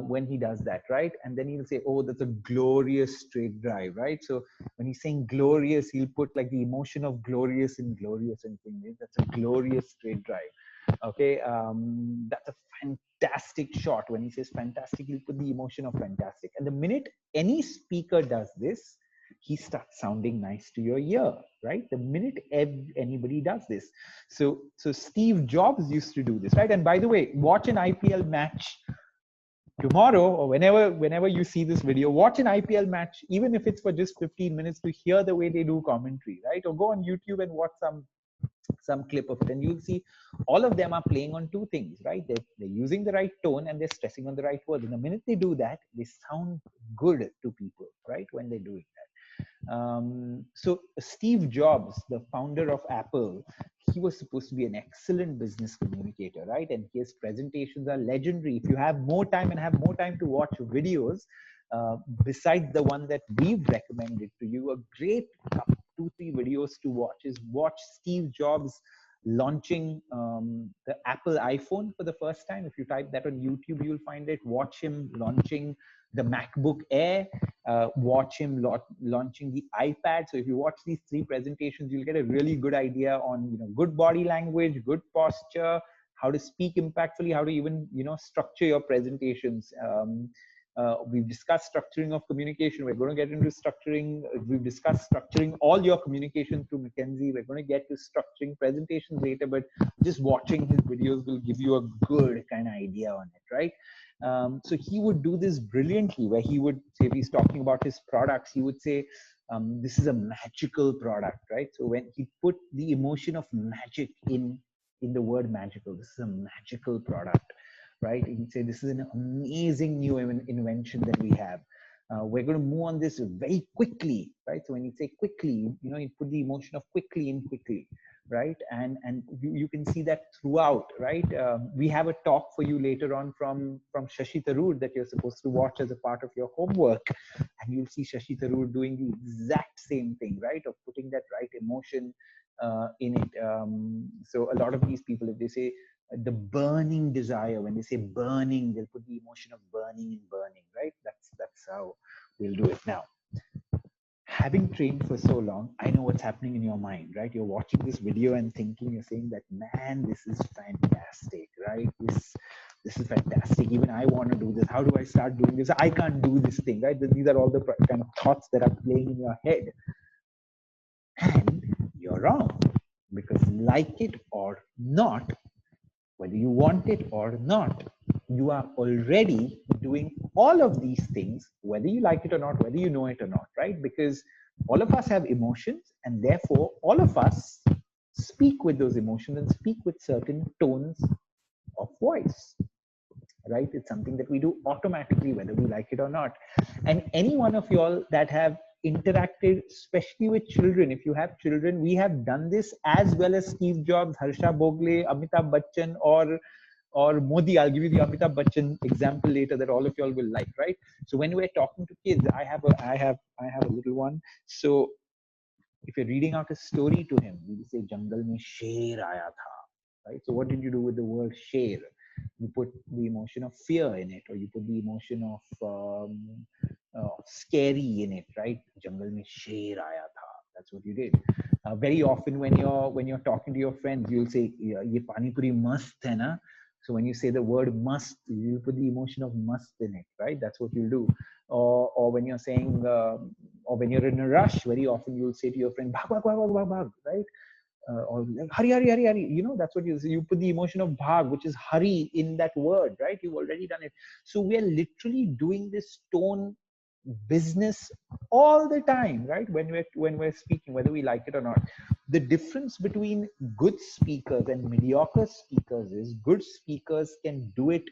when he does that, right? And then he'll say, oh, that's a glorious straight drive, right? So when he's saying glorious, he'll put like the emotion of glorious and glorious and things. That's a glorious straight drive. Okay, that's a fantastic shot. When he says fantastic, he'll put the emotion of fantastic. And the minute any speaker does this, he starts sounding nice to your ear, right? The minute anybody does this. So Steve Jobs used to do this, right? And by the way, watch an IPL match tomorrow or whenever you see this video, watch an IPL match, even if it's for just 15 minutes, to hear the way they do commentary, right? Or go on YouTube and watch some clip of it, and you'll see all of them are playing on two things, right? They're using the right tone and they're stressing on the right word. And the minute they do that, they sound good to people, right? When they're doing that. So Steve Jobs, the founder of Apple, he was supposed to be an excellent business communicator, right? And his presentations are legendary. If you have more time and have more time to watch videos, besides the one that we've recommended to you, a great 2-3 videos to watch is watch Steve Jobs launching the Apple iPhone for the first time. If you type that on YouTube, you'll find it. Watch him launching the MacBook Air, watch him launching the iPad. So if you watch these 3 presentations, you'll get a really good idea on good body language, good posture, how to speak impactfully, how to even structure your presentations. We've discussed structuring of communication. We're going to get into structuring. We've discussed structuring all your communication through McKinsey. We're going to get to structuring presentations later, but just watching his videos will give you a good kind of idea on it, right? So he would do this brilliantly, where he would say, if he's talking about his products, he would say, this is a magical product, right? So when he put the emotion of magic in the word magical, this is a magical product, right? He'd say, this is an amazing new invention that we have. We're going to move on this very quickly, right? So when you say quickly, you put the emotion of quickly in quickly, right? And you can see that throughout, right? We have a talk for you later on from Shashi Tharoor that you're supposed to watch as a part of your homework. And you'll see Shashi Tharoor doing the exact same thing, right? Of putting that right emotion in it. So a lot of these people, if they say the burning desire, when they say burning, they'll put the emotion of burning in burning, right? That's how we'll do it. Now, having trained for so long, I know what's happening in your mind, right? You're watching this video and thinking, you're saying that, man, this is fantastic, right? This is fantastic. Even I want to do this. How do I start doing this? I can't do this thing, right? These are all the kind of thoughts that are playing in your head. And you're wrong, because like it or not, whether you want it or not, you are already doing all of these things, whether you like it or not, whether you know it or not, right? Because all of us have emotions, and therefore all of us speak with those emotions and speak with certain tones of voice, right? It's something that we do automatically, whether we like it or not. And any one of y'all that have interacted, especially with children, if you have children, we have done this as well as Steve Jobs, Harsha Bhogle, Amitabh Bachchan, or Modi. I'll give you the Amitabh Bachchan example later that all of y'all will like, right? So when we're talking to kids, I have a little one. So if you're reading out a story to him, we say Jungle mein sher aaya tha, right? So what did you do with the word sher? You put the emotion of fear in it, or you put the emotion of scary in it, right? Jungle mein sher aaya tha. That's what you did. Very often when you're talking to your friends, you'll say, "Ye pani puri mast hai na." So when you say the word must, you put the emotion of must in it, right? That's what you'll do. Or when you're saying, or when you're in a rush, very often you'll say to your friend, "Bhag, bhag, bhag, bhag, bhag," right? Or like, hurry, hurry, hurry, hurry. That's what you put the emotion of bhag, which is hurry, in that word, right? You've already done it. So we are literally doing this tone business all the time, right? When we're speaking, whether we like it or not. The difference between good speakers and mediocre speakers is good speakers can do it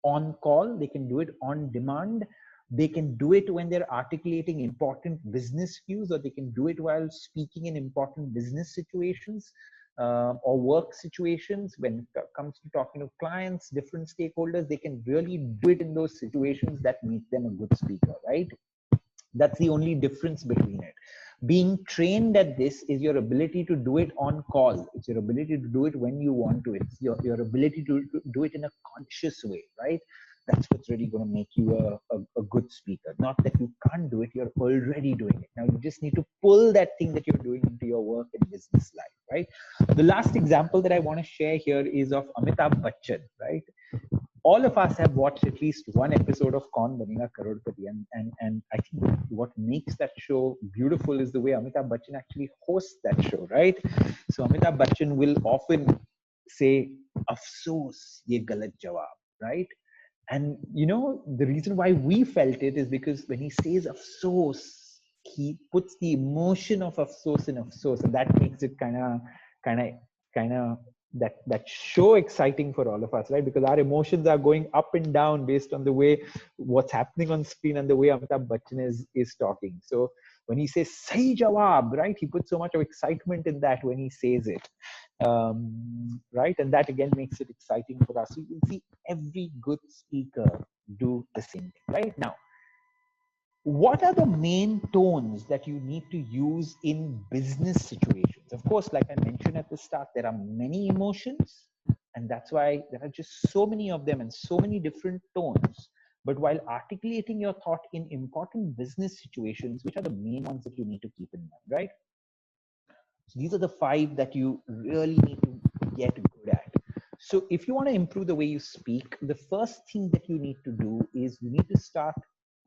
on call, they can do it on demand, they can do it when they're articulating important business cues, or they can do it while speaking in important business situations or work situations. When it comes to talking to clients, different stakeholders, they can really do it in those situations that make them a good speaker, right? That's the only difference between it. Being trained at this is your ability to do it on call. It's your ability to do it when you want to. It's your ability to do it in a conscious way, right? That's what's really going to make you a good speaker. Not that you can't do it, you're already doing it. Now you just need to pull that thing that you're doing into your work and business life, right? The last example that I want to share here is of Amitabh Bachchan, right? All of us have watched at least one episode of Kaun Banega Crorepati, and I think what makes that show beautiful is the way Amitabh Bachchan actually hosts that show, right? So Amitabh Bachchan will often say, "Afsoos, ye galat jawab," right? And you know, the reason why we felt it is because when he says afsos, he puts the emotion of afsos in afsos, and that makes it kind of that show exciting for all of us, right? Because our emotions are going up and down based on the way what's happening on screen and the way Amitabh Bachchan is talking. So when he says "Sahi jawab," right, he puts so much of excitement in that when he says it, right? And that again makes it exciting for us. So you can see every good speaker do the same thing, right? Now, what are the main tones that you need to use in business situations? Of course, like I mentioned at the start, there are many emotions, and that's why there are just so many of them and so many different tones. But while articulating your thought in important business situations, which are the main ones that you need to keep in mind, right? So these are the 5 that you really need to get good at. So if you want to improve the way you speak, the first thing that you need to do is you need to start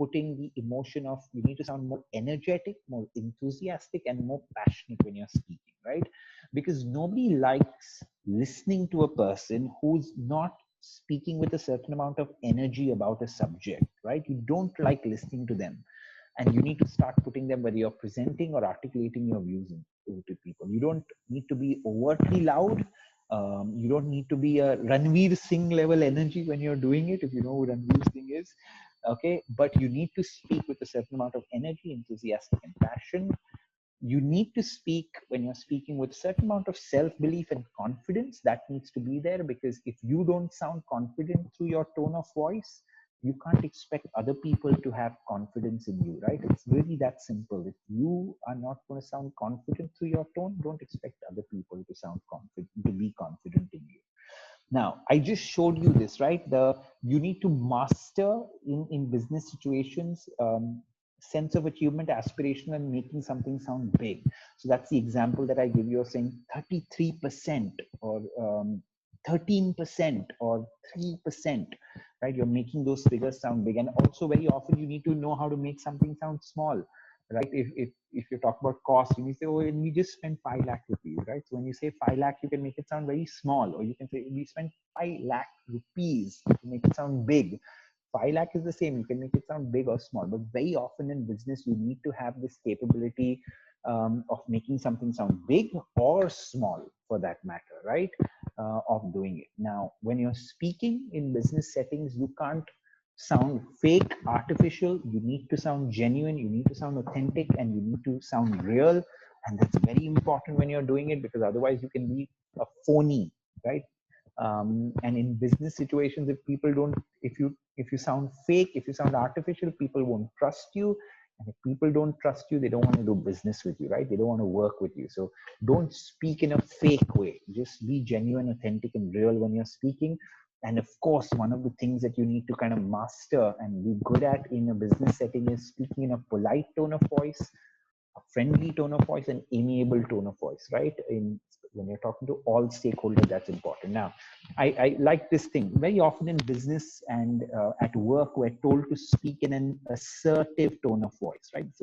putting the emotion of, you need to sound more energetic, more enthusiastic, and more passionate when you're speaking, right? Because nobody likes listening to a person who's not speaking with a certain amount of energy about a subject, right? You don't like listening to them. And you need to start putting them, whether you're presenting or articulating your views to people. You don't need to be overtly loud. You don't need to be a Ranveer Singh level energy when you're doing it, if you know who Ranveer Singh is. Okay, but you need to speak with a certain amount of energy, enthusiasm, and passion. You need to speak, when you're speaking, with a certain amount of self-belief and confidence that needs to be there, because if you don't sound confident through your tone of voice, you can't expect other people to have confidence in you, right? It's really that simple. If you are not going to sound confident through your tone, don't expect other people to sound confident, to be confident in you. Now, I just showed you this, right? You need to master in business situations, sense of achievement, aspiration, and making something sound big. So that's the example that I give you of saying 33% or 13% or 3%, right? You're making those figures sound big. And also very often you need to know how to make something sound small, right? If you talk about cost, you say, oh, we just spent 5 lakh rupees, right? So when you say 5 lakh, you can make it sound very small, or you can say we spent 5 lakh rupees to make it sound big. 5 lakh is the same. You can make it sound big or small, but very often in business, you need to have this capability of making something sound big or small, for that matter, right? Of doing it. Now, when you're speaking in business settings, you can't sound fake, artificial. You need to sound genuine. You need to sound authentic, and you need to sound real. And that's very important when you're doing it, because otherwise you can be a phony, right? And in business situations, if you sound fake, if you sound artificial, people won't trust you. And if people don't trust you, they don't want to do business with you, right? They don't want to work with you. So don't speak in a fake way. Just be genuine, authentic, and real when you're speaking. And of course, one of the things that you need to kind of master and be good at in a business setting is speaking in a polite tone of voice, a friendly tone of voice, and amiable tone of voice, right? When you're talking to all stakeholders, that's important. Now, I like this thing. Very often in business and at work, we're told to speak in an assertive tone of voice, right? It's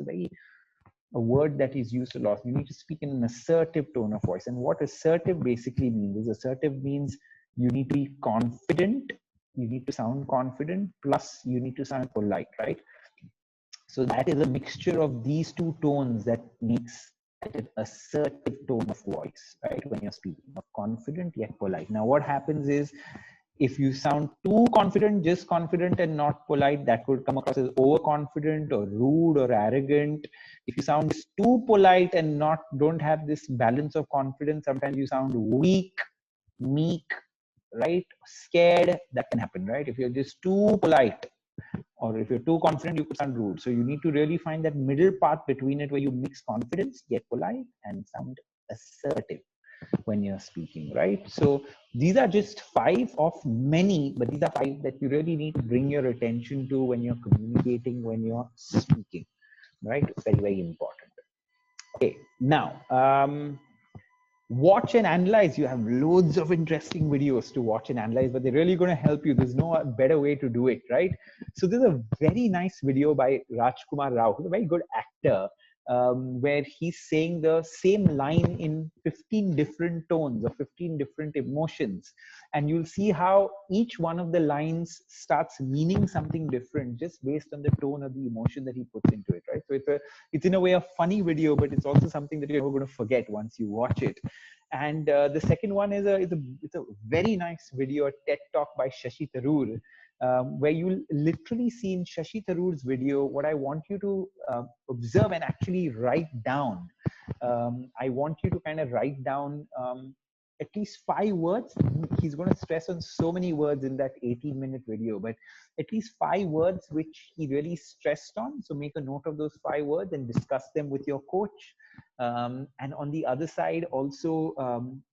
a word that is used a lot. You need to speak in an assertive tone of voice. And what assertive basically means is, assertive means you need to be confident, you need to sound confident, plus you need to sound polite, right? So that is a mixture of these 2 tones that makes an assertive tone of voice, right? When you're speaking, of confident yet polite. Now, what happens is, if you sound too confident, just confident and not polite, that would come across as overconfident or rude or arrogant. If you sound too polite and don't have this balance of confidence, sometimes you sound weak, meek, right? Scared. That can happen, right? If you're just too polite, Or if you're too confident, you could sound rude. So you need to really find that middle path between it where you mix confidence, get polite, and sound assertive when you're speaking, right? So these are just 5 of many, but these are 5 that you really need to bring your attention to when you're communicating, when you're speaking, right? Very, very important. Okay, now, watch and analyze. You have loads of interesting videos to watch and analyze, but they're really going to help you. There's no better way to do it, right? So there's a very nice video by Rajkumar Rao, who's a very good actor, where he's saying the same line in 15 different tones or 15 different emotions. And you'll see how each one of the lines starts meaning something different just based on the tone of the emotion that he puts into it, right? So it's in a way a funny video, but it's also something that you're never going to forget once you watch it. And the second one is it's a very nice video, a TED talk by Shashi Tharoor, where you'll literally see in Shashi Tharoor's video what I want you to observe and actually write down. I want you to kind of write down at least 5 words. He's going to stress on so many words in that 18-minute video, but at least 5 words which he really stressed on. So make a note of those 5 words and discuss them with your coach. And on the other side, also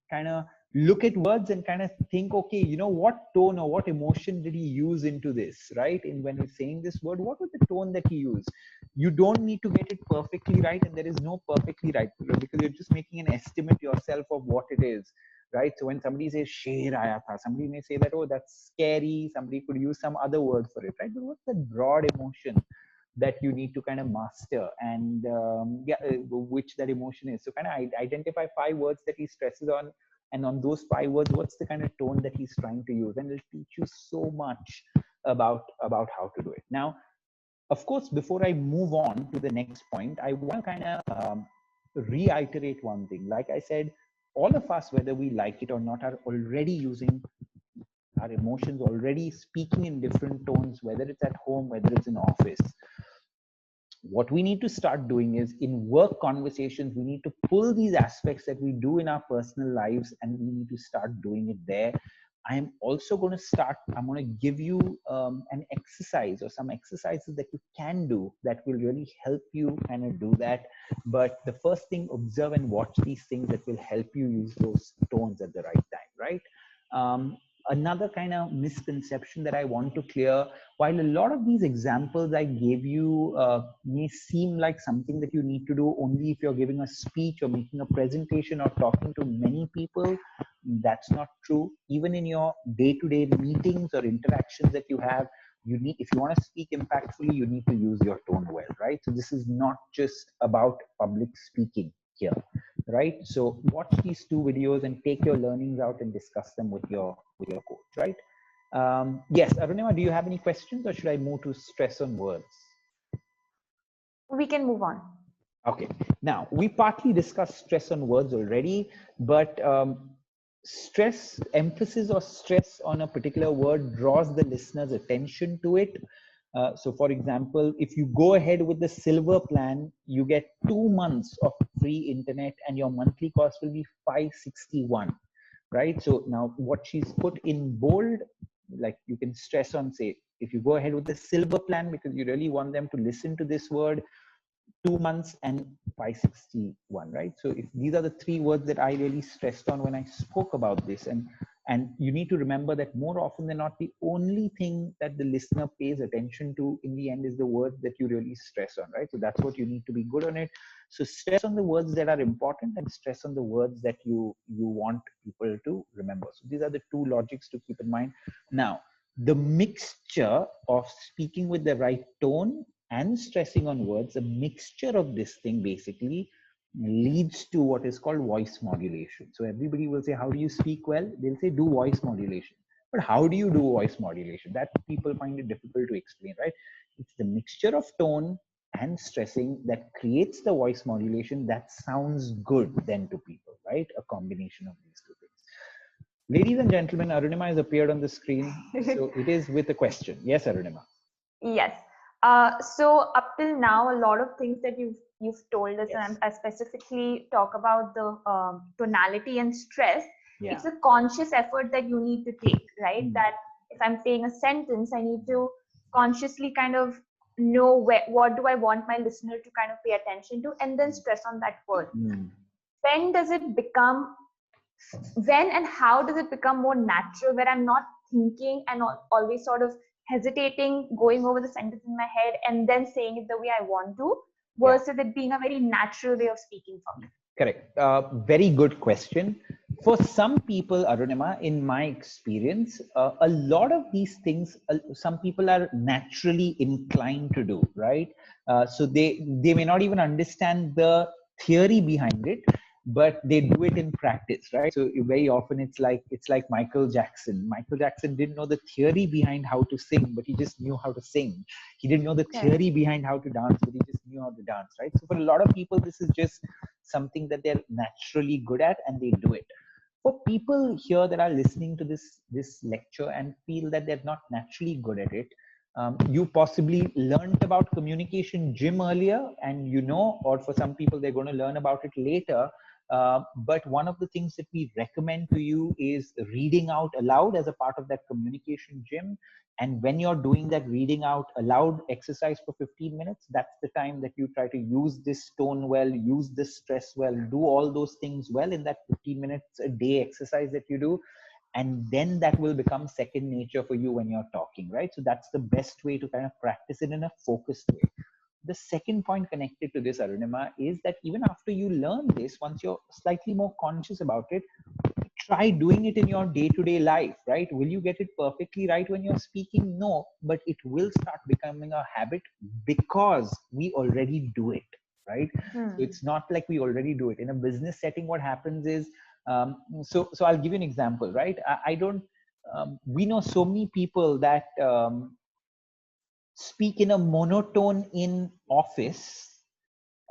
kind of look at words and kind of think, okay, you know, what tone or what emotion did he use into this, right? And when he's saying this word, what was the tone that he used? You don't need to get it perfectly right, and there is no perfectly right, because you're just making an estimate yourself of what it is, right? So when somebody says sher aaya tha, somebody may say that, oh, that's scary. Somebody could use some other word for it, right? But what's the broad emotion that you need to kind of master, and which that emotion is? So kind of identify 5 words that he stresses on, and on those 5 words, what's the kind of tone that he's trying to use, and it'll teach you so much about how to do it. Now, of course, before I move on to the next point, I want to kind of reiterate one thing. Like I said, all of us, whether we like it or not, are already using our emotions, already speaking in different tones, whether it's at home, whether it's in office. What we need to start doing is, in work conversations, we need to pull these aspects that we do in our personal lives, and we need to start doing it there. I'm also going to I'm going to give you an exercise or some exercises that you can do that will really help you kind of do that. But the first thing, observe and watch these things that will help you use those tones at the right time, right? Another kind of misconception that I want to clear, while a lot of these examples I gave you may seem like something that you need to do only if you're giving a speech or making a presentation or talking to many people, that's not true. Even in your day-to-day meetings or interactions that you have, you need, if you want to speak impactfully, you need to use your tone well, right? So this is not just about public speaking here, right? So watch these 2 videos and take your learnings out and discuss them with your coach, right? Yes, Arunima, do you have any questions, or should I move to stress on words? We can move on. Okay, now we partly discussed stress on words already, but stress, emphasis or stress on a particular word draws the listener's attention to it. So for example, if you go ahead with the silver plan, you get 2 months of free internet and your monthly cost will be 561, right? So now what she's put in bold, like you can stress on, say, if you go ahead with the silver plan because you really want them to listen to this word, 2 months and 561, right? So if these are the 3 words that I really stressed on when I spoke about this, and you need to remember that more often than not, the only thing that the listener pays attention to in the end is the words that you really stress on, right? So that's what you need to be good on it. So stress on the words that are important and stress on the words that you want people to remember. So these are the 2 logics to keep in mind. Now, the mixture of speaking with the right tone and stressing on words, a mixture of this thing basically leads to what is called voice modulation. So everybody will say, how do you speak well? They'll say, do voice modulation. But how do you do voice modulation? That people find it difficult to explain, right? It's the mixture of tone and stressing that creates the voice modulation that sounds good then to people, right? A combination of these 2 things. Ladies and gentlemen, Arunima has appeared on the screen. So it is with a question. Yes, Arunima. Yes. So up till now, a lot of things that you've told us, Yes. and I specifically talk about the tonality and stress. Yeah. It's a conscious effort that you need to take, right? That if I'm saying a sentence, I need to consciously kind of know what do I want my listener to kind of pay attention to, and then stress on that word. When does it become, when and how does it become more natural, where I'm not thinking and always sort of hesitating, going over the sentence in my head and then saying it the way I want to, versus it being a very natural way of speaking for me? Correct. Very good question. For some people, Arunima, in my experience, a lot of these things, some people are naturally inclined to do, right? So they may not even understand the theory behind it, but they do it in practice, right? So very often it's like Michael Jackson. Michael Jackson didn't know the theory behind how to sing, but he just knew how to sing. He didn't know the theory behind how to dance, but he just knew how to dance, right? So for a lot of people, this is just something that they're naturally good at and they do it. For people here that are listening to this lecture and feel that they're not naturally good at it, you possibly learned about communication gym earlier, and or for some people they're going to learn about it later. But one of the things that we recommend to you is reading out aloud as a part of that communication gym. And when you're doing that reading out aloud exercise for 15 minutes, that's the time that you try to use this tone well, use this stress well, do all those things well in that 15 minutes a day exercise that you do. And then that will become second nature for you when you're talking, right? So that's the best way to kind of practice it in a focused way. The second point connected to this, Arunima, is that even after you learn this, once you're slightly more conscious about it, try doing it in your day-to-day life, right? Will you get it perfectly right when you're speaking? No, but it will start becoming a habit because we already do it, right? So it's not like we already do it. In a business setting, what happens is, so I'll give you an example, right? I don't, we know so many people that speak in a monotone in office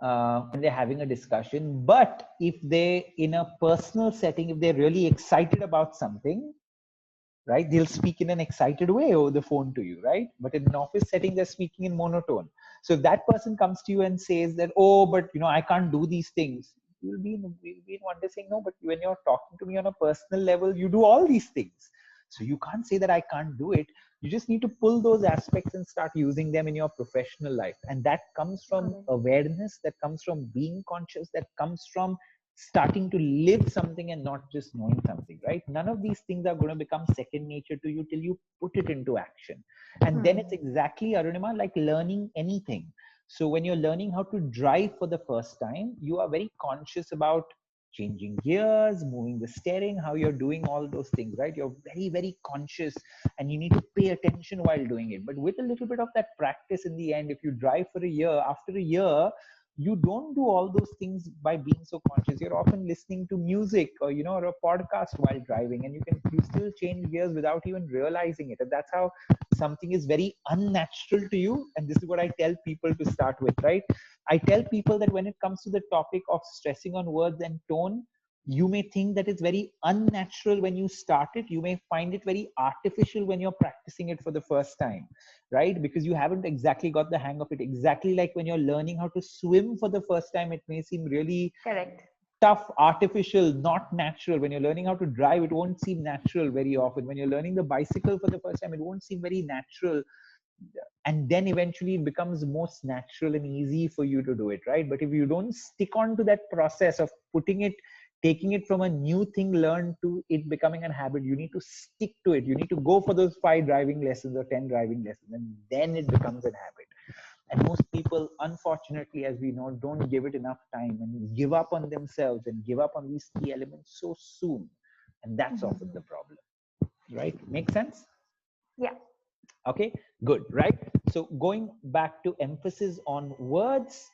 when they're having a discussion, but if they in a personal setting, if they're really excited about something, right, they'll speak in an excited way over the phone to you, right? But in an office setting, they're speaking in monotone. So if that person comes to you and says that, oh, but I can't do these things, you'll be in wonder saying, no, but when you're talking to me on a personal level, you do all these things. So you can't say that I can't do it. You just need to pull those aspects and start using them in your professional life. And that comes from awareness, that comes from being conscious, that comes from starting to live something and not just knowing something, right? None of these things are going to become second nature to you till you put it into action. And then it's exactly, Arunima, like learning anything. So when you're learning how to drive for the first time, you are very conscious about changing gears, moving the steering, how you're doing all those things, right? You're very, very conscious and you need to pay attention while doing it. But with a little bit of that practice in the end, if you drive for a year, after a year, you don't do all those things by being so conscious. You're often listening to music or or a podcast while driving, and you still change gears without even realizing it. And that's how something is very unnatural to you. And this is what I tell people to start with, right? I tell people that when it comes to the topic of stressing on words and tone, you may think that it's very unnatural when you start it. You may find it very artificial when you're practicing it for the first time, right? Because you haven't exactly got the hang of it. Exactly like when you're learning how to swim for the first time, it may seem really tough, artificial, not natural. When you're learning how to drive, it won't seem natural very often. When you're learning the bicycle for the first time, it won't seem very natural. And then eventually it becomes most natural and easy for you to do it, right? But if you don't stick on to that process of taking it from a new thing learned to it becoming a habit, you need to stick to it. You need to go for those 5 driving lessons or 10 driving lessons, and then it becomes a habit. And most people, unfortunately, as we know, don't give it enough time and give up on themselves and give up on these key elements so soon. And that's often the problem, right? Make sense? Yeah. Okay, good, right? So going back to emphasis on words,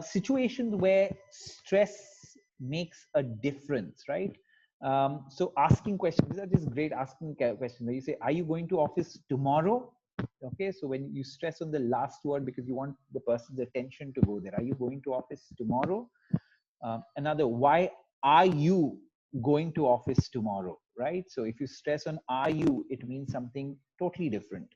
situations where stress makes a difference, right? So asking questions, these are just great asking questions. You say, are you going to office tomorrow? Okay, so when you stress on the last word because you want the person's attention to go there, are you going to office tomorrow? Another, why are you going to office tomorrow, right? So if you stress on are you, it means something totally different.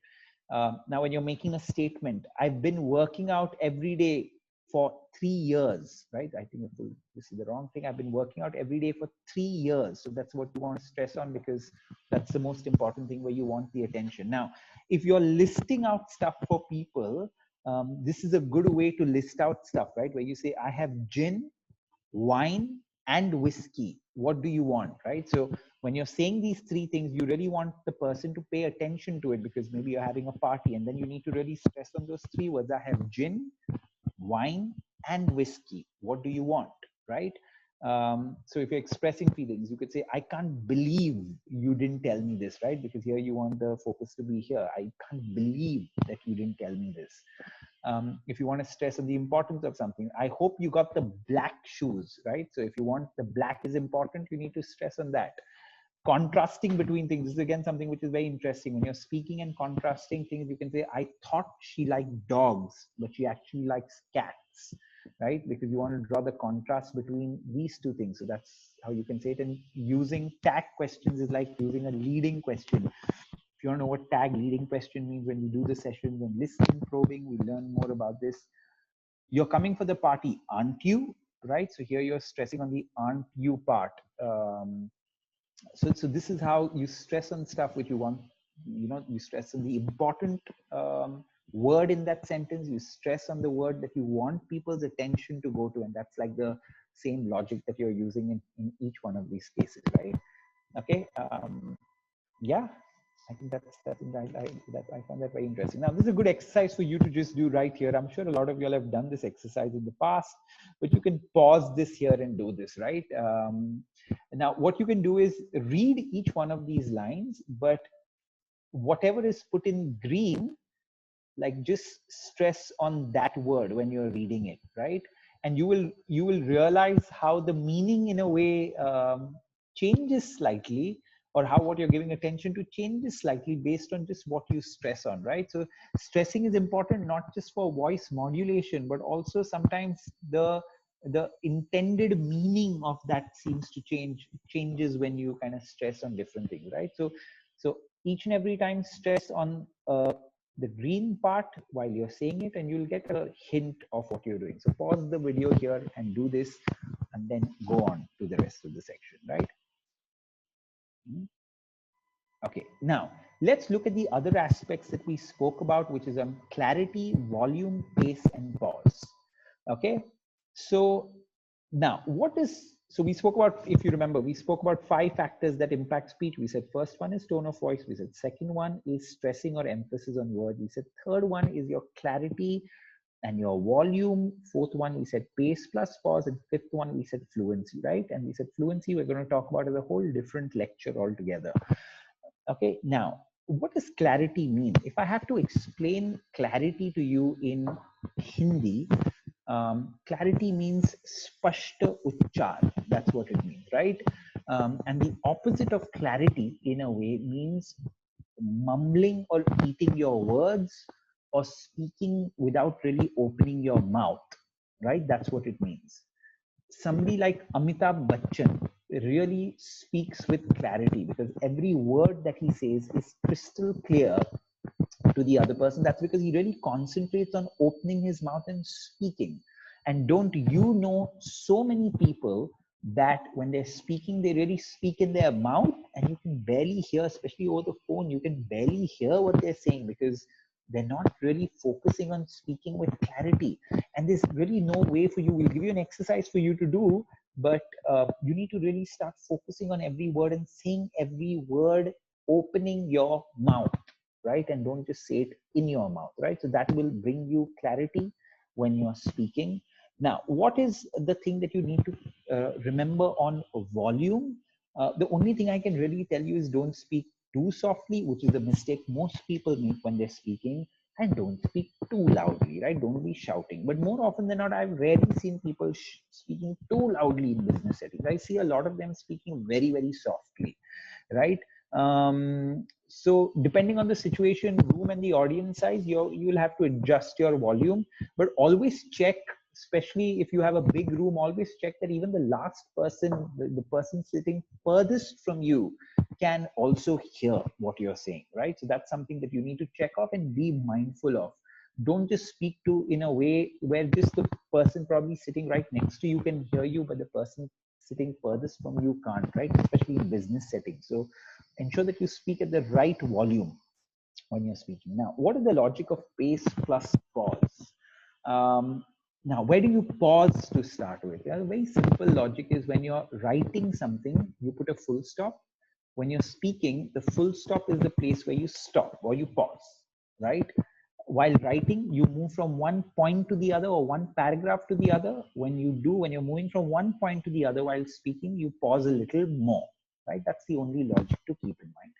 Now, when you're making a statement, I've been working out every day for 3 years, right? I think this is the wrong thing. I've been working out every day for 3 years. So that's what you want to stress on, because that's the most important thing where you want the attention. Now, if you're listing out stuff for people, this is a good way to list out stuff, right? Where you say, I have gin, wine, and whiskey. What do you want, right? So when you're saying these three things, you really want the person to pay attention to it, because maybe you're having a party, and then you need to really stress on those three words. I have gin, wine, and whiskey. What do you want, right? So if you're expressing feelings, you could say, I can't believe you didn't tell me this, right? Because here you want the focus to be here. I can't believe that you didn't tell me this. If you want to stress on the importance of something, I hope you got the black shoes, right? So if you want the black is important, you need to stress on that. Contrasting between things is again something which is very interesting. When you're speaking and contrasting things, you can say, I thought she liked dogs, but she actually likes cats, right? Because you want to draw the contrast between these two things. So that's how you can say it. And using tag questions is like using a leading question. If you don't know what tag leading question means, when we do the sessions on listening, probing, we learn more about this. You're coming for the party, aren't you? Right? So here you're stressing on the aren't you part. So this is how you stress on stuff which you want. You stress on the important word in that sentence. You stress on the word that you want people's attention to go to, and that's like the same logic that you're using in each one of these cases, right? Okay. Yeah, I think that I found that very interesting. Now, this is a good exercise for you to just do right here. I'm sure a lot of you all have done this exercise in the past, but you can pause this here and do this, right? Now, what you can do is read each one of these lines, but whatever is put in green, like just stress on that word when you're reading it, right? And you will realize how the meaning in a way changes slightly, or how what you're giving attention to changes slightly based on just what you stress on, right? So stressing is important not just for voice modulation, but also sometimes the intended meaning of that seems to changes when you kind of stress on different things, right? So each and every time stress on the green part while you're saying it, and you'll get a hint of what you're doing. So pause the video here and do this, and then go on to the rest of the section, right? Okay, now let's look at the other aspects that we spoke about, which is clarity, volume, pace, and pause. Okay, so now so we spoke about, if you remember, we spoke about 5 factors that impact speech. We said first one is tone of voice. We said second one is stressing or emphasis on word. We said third one is your clarity and your volume. Fourth one, we said pace plus pause. And fifth one, we said fluency, right? And we said fluency, we're going to talk about as a whole different lecture altogether. Okay, now, what does clarity mean? If I have to explain clarity to you in Hindi, clarity means spashta uchchar. That's what it means, right? And the opposite of clarity, in a way, means mumbling or eating your words, or speaking without really opening your mouth, right? That's what it means. Somebody like Amitabh Bachchan really speaks with clarity, because every word that he says is crystal clear to the other person. That's because he really concentrates on opening his mouth and speaking. And don't you know so many people that when they're speaking, they really speak in their mouth, and you can barely hear, especially over the phone, you can barely hear what they're saying, because they're not really focusing on speaking with clarity. And there's really no way for you. We'll give you an exercise for you to do, but you need to really start focusing on every word and saying every word, opening your mouth, right? And don't just say it in your mouth, right? So that will bring you clarity when you're speaking. Now, what is the thing that you need to remember on volume? The only thing I can really tell you is don't speak too softly, which is a mistake most people make when they're speaking, and don't speak too loudly, right? Don't be shouting. But more often than not, I've rarely seen people speaking too loudly in business settings. I see a lot of them speaking very, very softly, right? So depending on the situation, room, and the audience size, you'll have to adjust your volume, but always check, especially if you have a big room, always check that even the last person, the person sitting furthest from you, can also hear what you're saying, right? So that's something that you need to check off and be mindful of. Don't just speak to in a way where just the person probably sitting right next to you can hear you, but the person sitting furthest from you can't, right? Especially in business settings. So ensure that you speak at the right volume when you're speaking. Now, what is the logic of pace plus pause? Now, where do you pause to start with? Yeah, very simple logic is when you're writing something, you put a full stop. When you're speaking, the full stop is the place where you stop or you pause, right? While writing, you move from one point to the other or one paragraph to the other. When you're moving from one point to the other while speaking, you pause a little more, right? That's the only logic to keep in mind.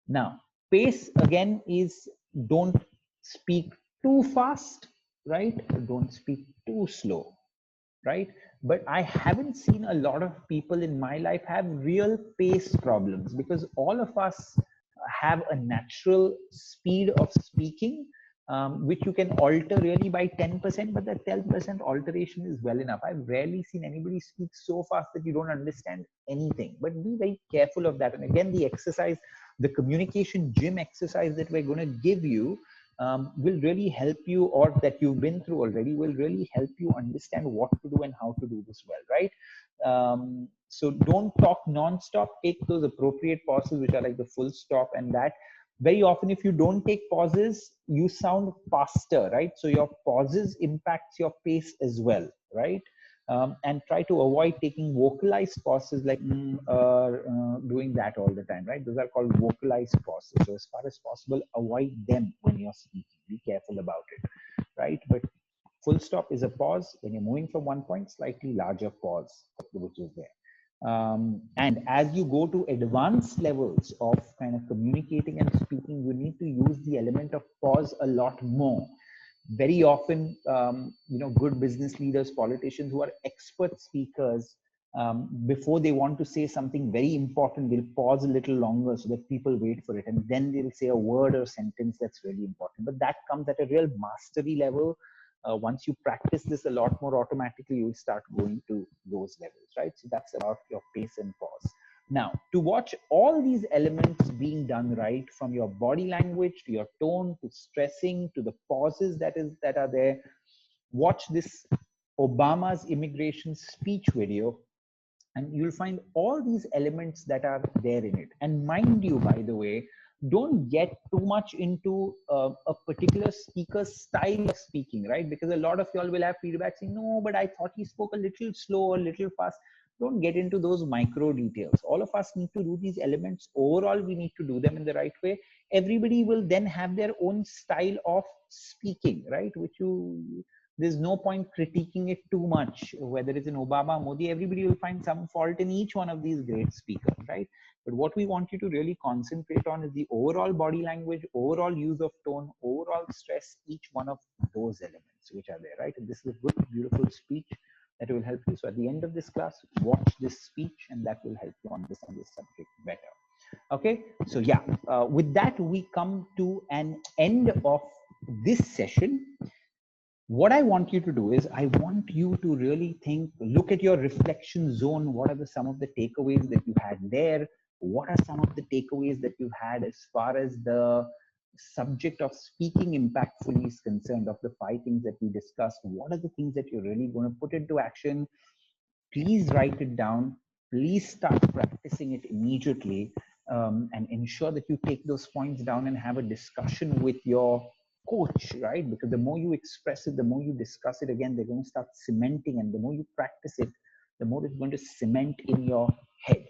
Now, pace again is don't speak too fast, right? Don't speak too slow, right? But I haven't seen a lot of people in my life have real pace problems, because all of us have a natural speed of speaking, which you can alter really by 10%, but that 10% alteration is well enough. I've rarely seen anybody speak so fast that you don't understand anything, but be very careful of that. And again, the exercise, the communication gym exercise that we're going to give you will really help you, or that you've been through already, will really help you understand what to do and how to do this well, right? So don't talk non-stop. Take those appropriate pauses, which are like the full stop, and that very often, if you don't take pauses, you sound faster, right? So your pauses impacts your pace as well, right? And try to avoid taking vocalized pauses like doing that all the time, right? Those are called vocalized pauses. So as far as possible, avoid them when you're speaking. Be careful about it, right? But full stop is a pause. When you're moving from one point, slightly larger pause, which is there. And as you go to advanced levels of kind of communicating and speaking, you need to use the element of pause a lot more. Very often, good business leaders, politicians who are expert speakers, before they want to say something very important, they'll pause a little longer so that people wait for it. And then they'll say a word or sentence that's really important. But that comes at a real mastery level. Once you practice this a lot more, automatically you start going to those levels, right? So that's about your pace and pause. Now, to watch all these elements being done right, from your body language to your tone to stressing to the pauses that are there, watch this Obama's immigration speech video, and you'll find all these elements that are there in it. And mind you, by the way, don't get too much into a particular speaker's style of speaking, right? Because a lot of y'all will have feedback saying, no, but I thought he spoke a little slow or a little fast. Don't get into those micro details. All of us need to do these elements. Overall, we need to do them in the right way. Everybody will then have their own style of speaking, right? There's no point critiquing it too much, whether it's in Obama, Modi, everybody will find some fault in each one of these great speakers, right? But what we want you to really concentrate on is the overall body language, overall use of tone, overall stress, each one of those elements which are there, right? And this is a good, beautiful speech that will help you. So at the end of this class, watch this speech, and that will help you understand this subject better. Okay, so yeah, with that, we come to an end of this session. What I want you to do is, I want you to really think, look at your reflection zone. What are some of the takeaways that you had there? What are some of the takeaways that you had as far as the subject of speaking impactfully is concerned? Of the 5 things that we discussed, what are the things that you're really going to put into action? Please write it down. Please start practicing it immediately, and ensure that you take those points down and have a discussion with your coach, right? Because the more you express it, the more you discuss it, again, they're going to start cementing, and the more you practice it, the more it's going to cement in your head,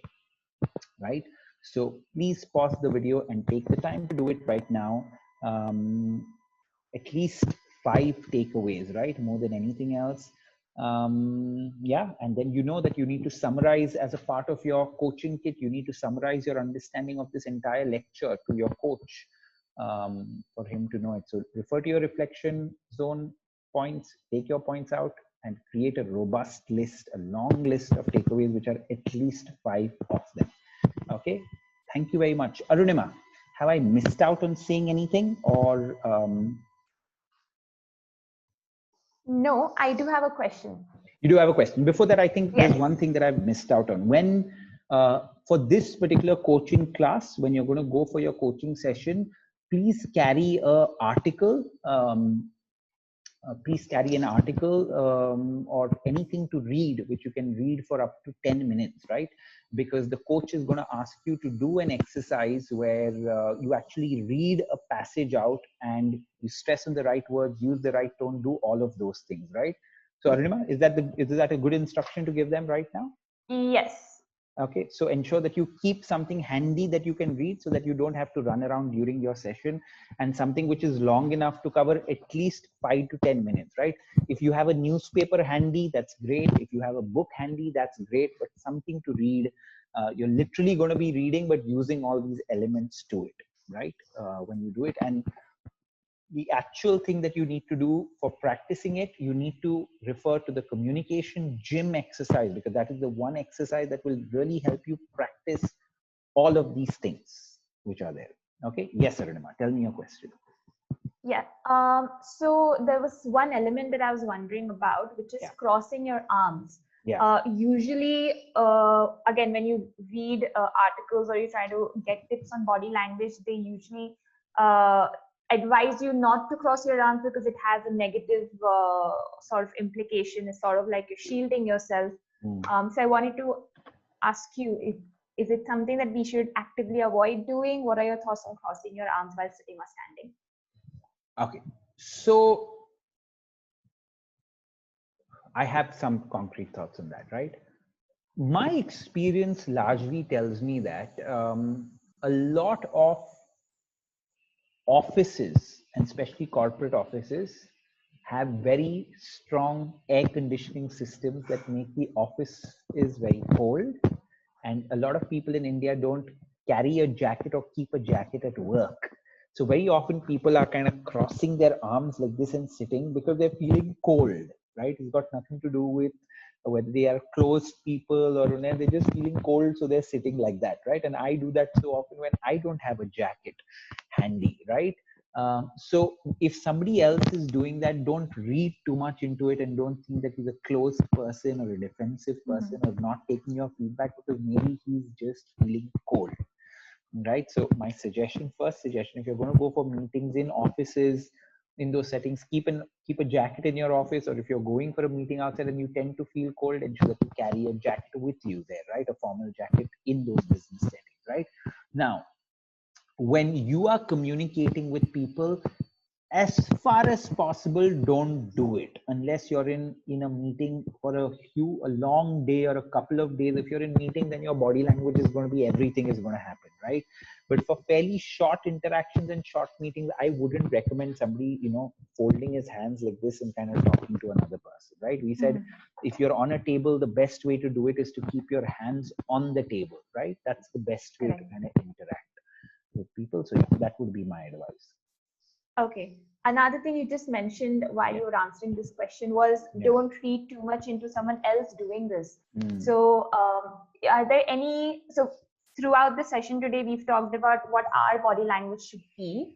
right? So please pause the video and take the time to do it right now. At least 5 takeaways, right? More than anything else. Yeah, and then you know that you need to summarize as a part of your coaching kit. You need to summarize your understanding of this entire lecture to your coach, for him to know it. So refer to your reflection zone points, take your points out, and create a robust list, a long list of takeaways, which are at least 5 of them. Okay, thank you very much. Arunima, have I missed out on saying anything, or No, I do have a question. You do have a question. Before that, I think there's one thing that I've missed out on. When, for this particular coaching class, when you're going to go for your coaching session, please carry a article. Please carry an article or anything to read, which you can read for up to 10 minutes, right? Because the coach is going to ask you to do an exercise where you actually read a passage out and you stress on the right words, use the right tone, do all of those things, right? So Arunima, is that a good instruction to give them right now? Yes. Okay, so ensure that you keep something handy that you can read so that you don't have to run around during your session, and something which is long enough to cover at least 5 to 10 minutes, right? If you have a newspaper handy, that's great. If you have a book handy, that's great, but something to read. You're literally going to be reading, but using all these elements to it, right? When you do it. And the actual thing that you need to do for practicing it, you need to refer to the communication gym exercise, because that is the one exercise that will really help you practice all of these things which are there. Okay. Yes, Arunima, tell me your question. Yeah. So there was one element that I was wondering about, which is crossing your arms. Yeah. Usually, again, when you read articles or you try to get tips on body language, they usually advise you not to cross your arms because it has a negative sort of implication. It's sort of like you're shielding yourself. So I wanted to ask you, is it something that we should actively avoid doing? What are your thoughts on crossing your arms while sitting or standing? Okay, so I have some concrete thoughts on that, right? My experience largely tells me that a lot of offices, and especially corporate offices, have very strong air conditioning systems that make the office is very cold. And a lot of people in India don't carry a jacket or keep a jacket at work. So very often people are kind of crossing their arms like this and sitting because they're feeling cold, right? It's got nothing to do with whether they are close people or they're just feeling cold, so they're sitting like that, right? And I do that so often when I don't have a jacket handy, right? So if somebody else is doing that, don't read too much into it and don't think that he's a closed person or a defensive person or not taking your feedback, because maybe he's just feeling cold, right? So my first suggestion, if you're going to go for meetings in offices, in those settings, keep a jacket in your office, or if you're going for a meeting outside and you tend to feel cold, ensure that you carry a jacket with you there, right? A formal jacket in those business settings, right? Now, when you are communicating with people, as far as possible, don't do it unless you're in a meeting for a long day or a couple of days. If you're in meeting, then your body language is going to be, everything is going to happen, right? But for fairly short interactions and short meetings, I wouldn't recommend somebody folding his hands like this and kind of talking to another person, right? We said if you're on a table, the best way to do it is to keep your hands on the table, right? That's the best way to kind of interact with people. So that would be my advice. Okay. Another thing you just mentioned while you were answering this question was don't read too much into someone else doing this. So are there any, so throughout the session today, we've talked about what our body language should be.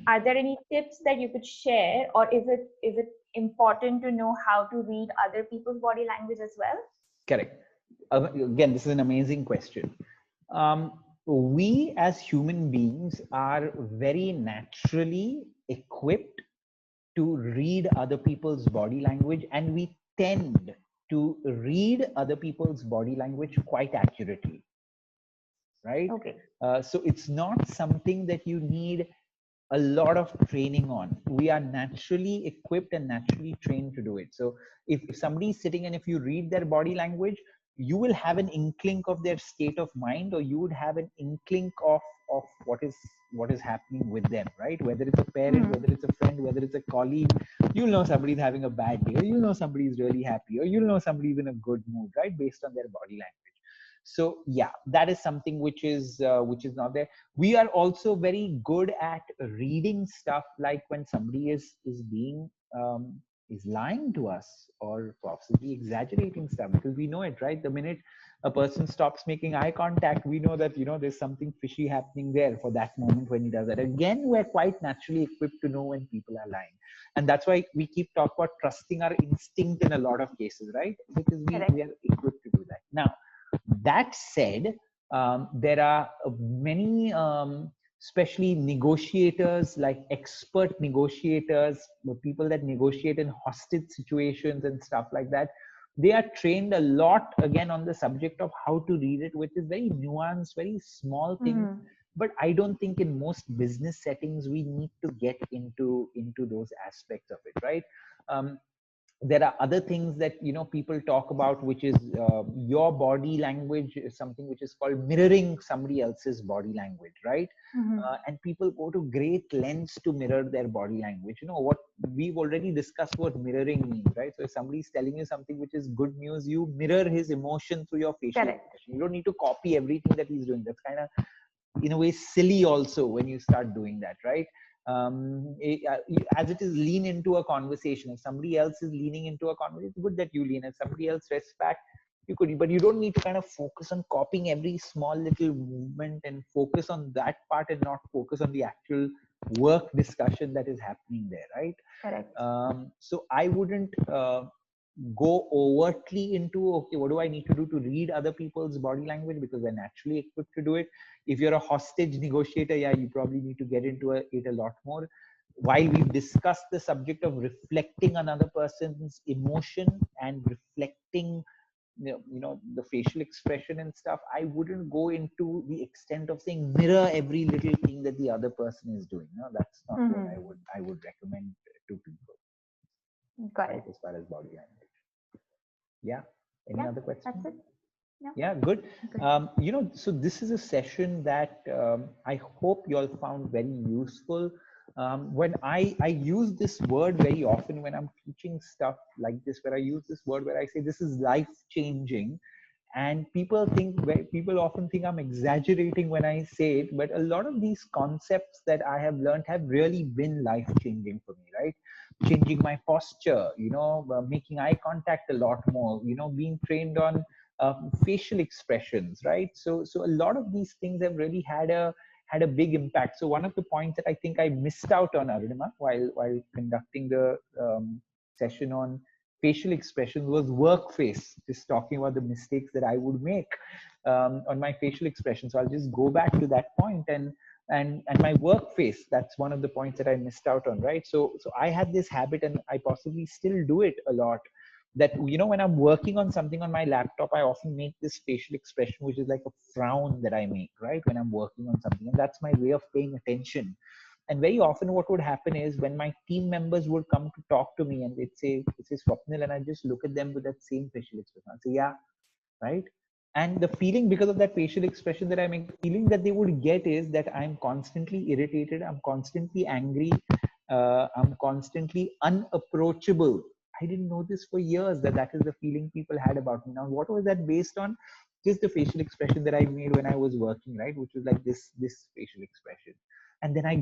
Are there any tips that you could share, or is it important to know how to read other people's body language as well? Correct. Again, this is an amazing question. We as human beings are very naturally equipped to read other people's body language, and we tend to read other people's body language quite accurately, right? Okay. So it's not something that you need a lot of training on. We are naturally equipped and naturally trained to do it. So if somebody is sitting and if you read their body language, you will have an inkling of their state of mind, or you would have an inkling of what is happening with them, right? Whether it's a parent, whether it's a friend, whether it's a colleague, you'll know somebody's having a bad day, or you'll know somebody's really happy, or you'll know somebody's in a good mood, right? Based on their body language. So yeah, that is something which is not there. We are also very good at reading stuff, like when somebody is being is lying to us or possibly exaggerating stuff, because we know it, right? The minute a person stops making eye contact, we know that there's something fishy happening there for that moment when he does that. Again, we're quite naturally equipped to know when people are lying, and that's why we keep talking about trusting our instinct in a lot of cases, right? Because we are equipped to do that. Now, that said, there are many especially negotiators, like expert negotiators, people that negotiate in hostage situations and stuff like that. They are trained a lot again on the subject of how to read it, which is very nuanced, very small things. But I don't think in most business settings we need to get into those aspects of it, right? There are other things that people talk about, which is your body language is something which is called mirroring somebody else's body language, right? And people go to great lengths to mirror their body language. What we've already discussed what mirroring means, right? So if somebody's telling you something which is good news, you mirror his emotion through your facial expression. You don't need to copy everything that he's doing. That's kind of in a way silly also when you start doing that, right? As it is, lean into a conversation. If somebody else is leaning into a conversation, it's good that you lean. If somebody else rests back, you could, but you don't need to kind of focus on copying every small little movement and focus on that part and not focus on the actual work discussion that is happening there, right? Correct. So I wouldn't go overtly into, okay, what do I need to do to read other people's body language, because they're naturally equipped to do it. If you're a hostage negotiator, yeah, you probably need to get into it a lot more. While we've discussed the subject of reflecting another person's emotion and reflecting the facial expression and stuff, I wouldn't go into the extent of saying mirror every little thing that the other person is doing. No, that's not what I would recommend to people. Got right, it. as far as body language. Yeah. Any other questions? That's it. Yeah, good. So this is a session that I hope you all found very useful. When I use this word very often when I'm teaching stuff like this, where I use this word where I say this is life changing, and people often think I'm exaggerating when I say it, but a lot of these concepts that I have learned have really been life changing for me, right? Changing my posture, making eye contact a lot more, being trained on facial expressions, right? So a lot of these things have really had a big impact. So one of the points that I think I missed out on, Arunima, while conducting the session on facial expressions, was work face, just talking about the mistakes that I would make on my facial expression. So I'll just go back to that point and my work face. That's one of the points that I missed out on, right? So I had this habit, and I possibly still do it a lot, that when I'm working on something on my laptop, I often make this facial expression, which is like a frown that I make, right, when I'm working on something, and that's my way of paying attention. And very often what would happen is when my team members would come to talk to me and they'd say, "This is Swapnil," and I just look at them with that same facial expression. I'd say, "Yeah," right? And the feeling, because of that facial expression that I make, the feeling that they would get is that I'm constantly irritated, I'm constantly angry, I'm constantly unapproachable. I didn't know this for years, that is the feeling people had about me. Now, what was that based on? Just the facial expression that I made when I was working, right? Which was like this facial expression. And then I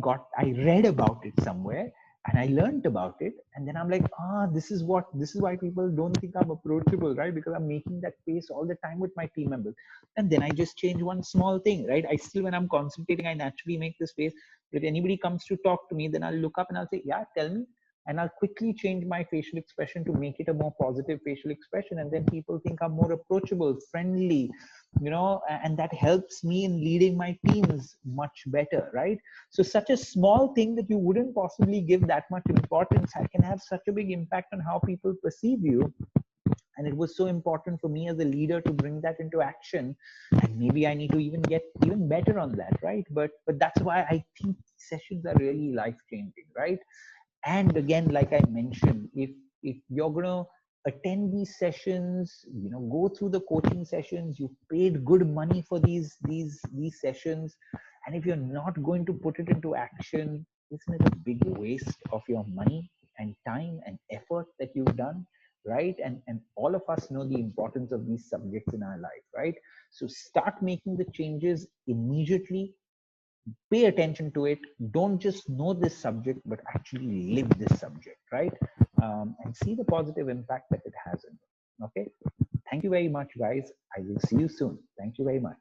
read about it somewhere, and I learned about it, and then I'm like, this is why people don't think I'm approachable, right? Because I'm making that face all the time with my team members. And then I just change one small thing, right? I still, when I'm concentrating, I naturally make this face. If anybody comes to talk to me, then I'll look up and I'll say, "Yeah, tell me," and I'll quickly change my facial expression to make it a more positive facial expression, and then people think I'm more approachable, friendly, and that helps me in leading my teams much better, right? So such a small thing that you wouldn't possibly give that much importance can have such a big impact on how people perceive you. And it was so important for me as a leader to bring that into action, and maybe I need to even get even better on that, right? But that's why I think sessions are really life changing, right? And again, like I mentioned, if you're going to attend these sessions, go through the coaching sessions, you paid good money for these sessions, and if you're not going to put it into action, isn't it a big waste of your money and time and effort that you've done, right? And all of us know the importance of these subjects in our life, right? So start making the changes immediately. Pay attention to it. Don't just know this subject, but actually live this subject, right? And see the positive impact that it has in you. Okay. Thank you very much, guys. I will see you soon. Thank you very much.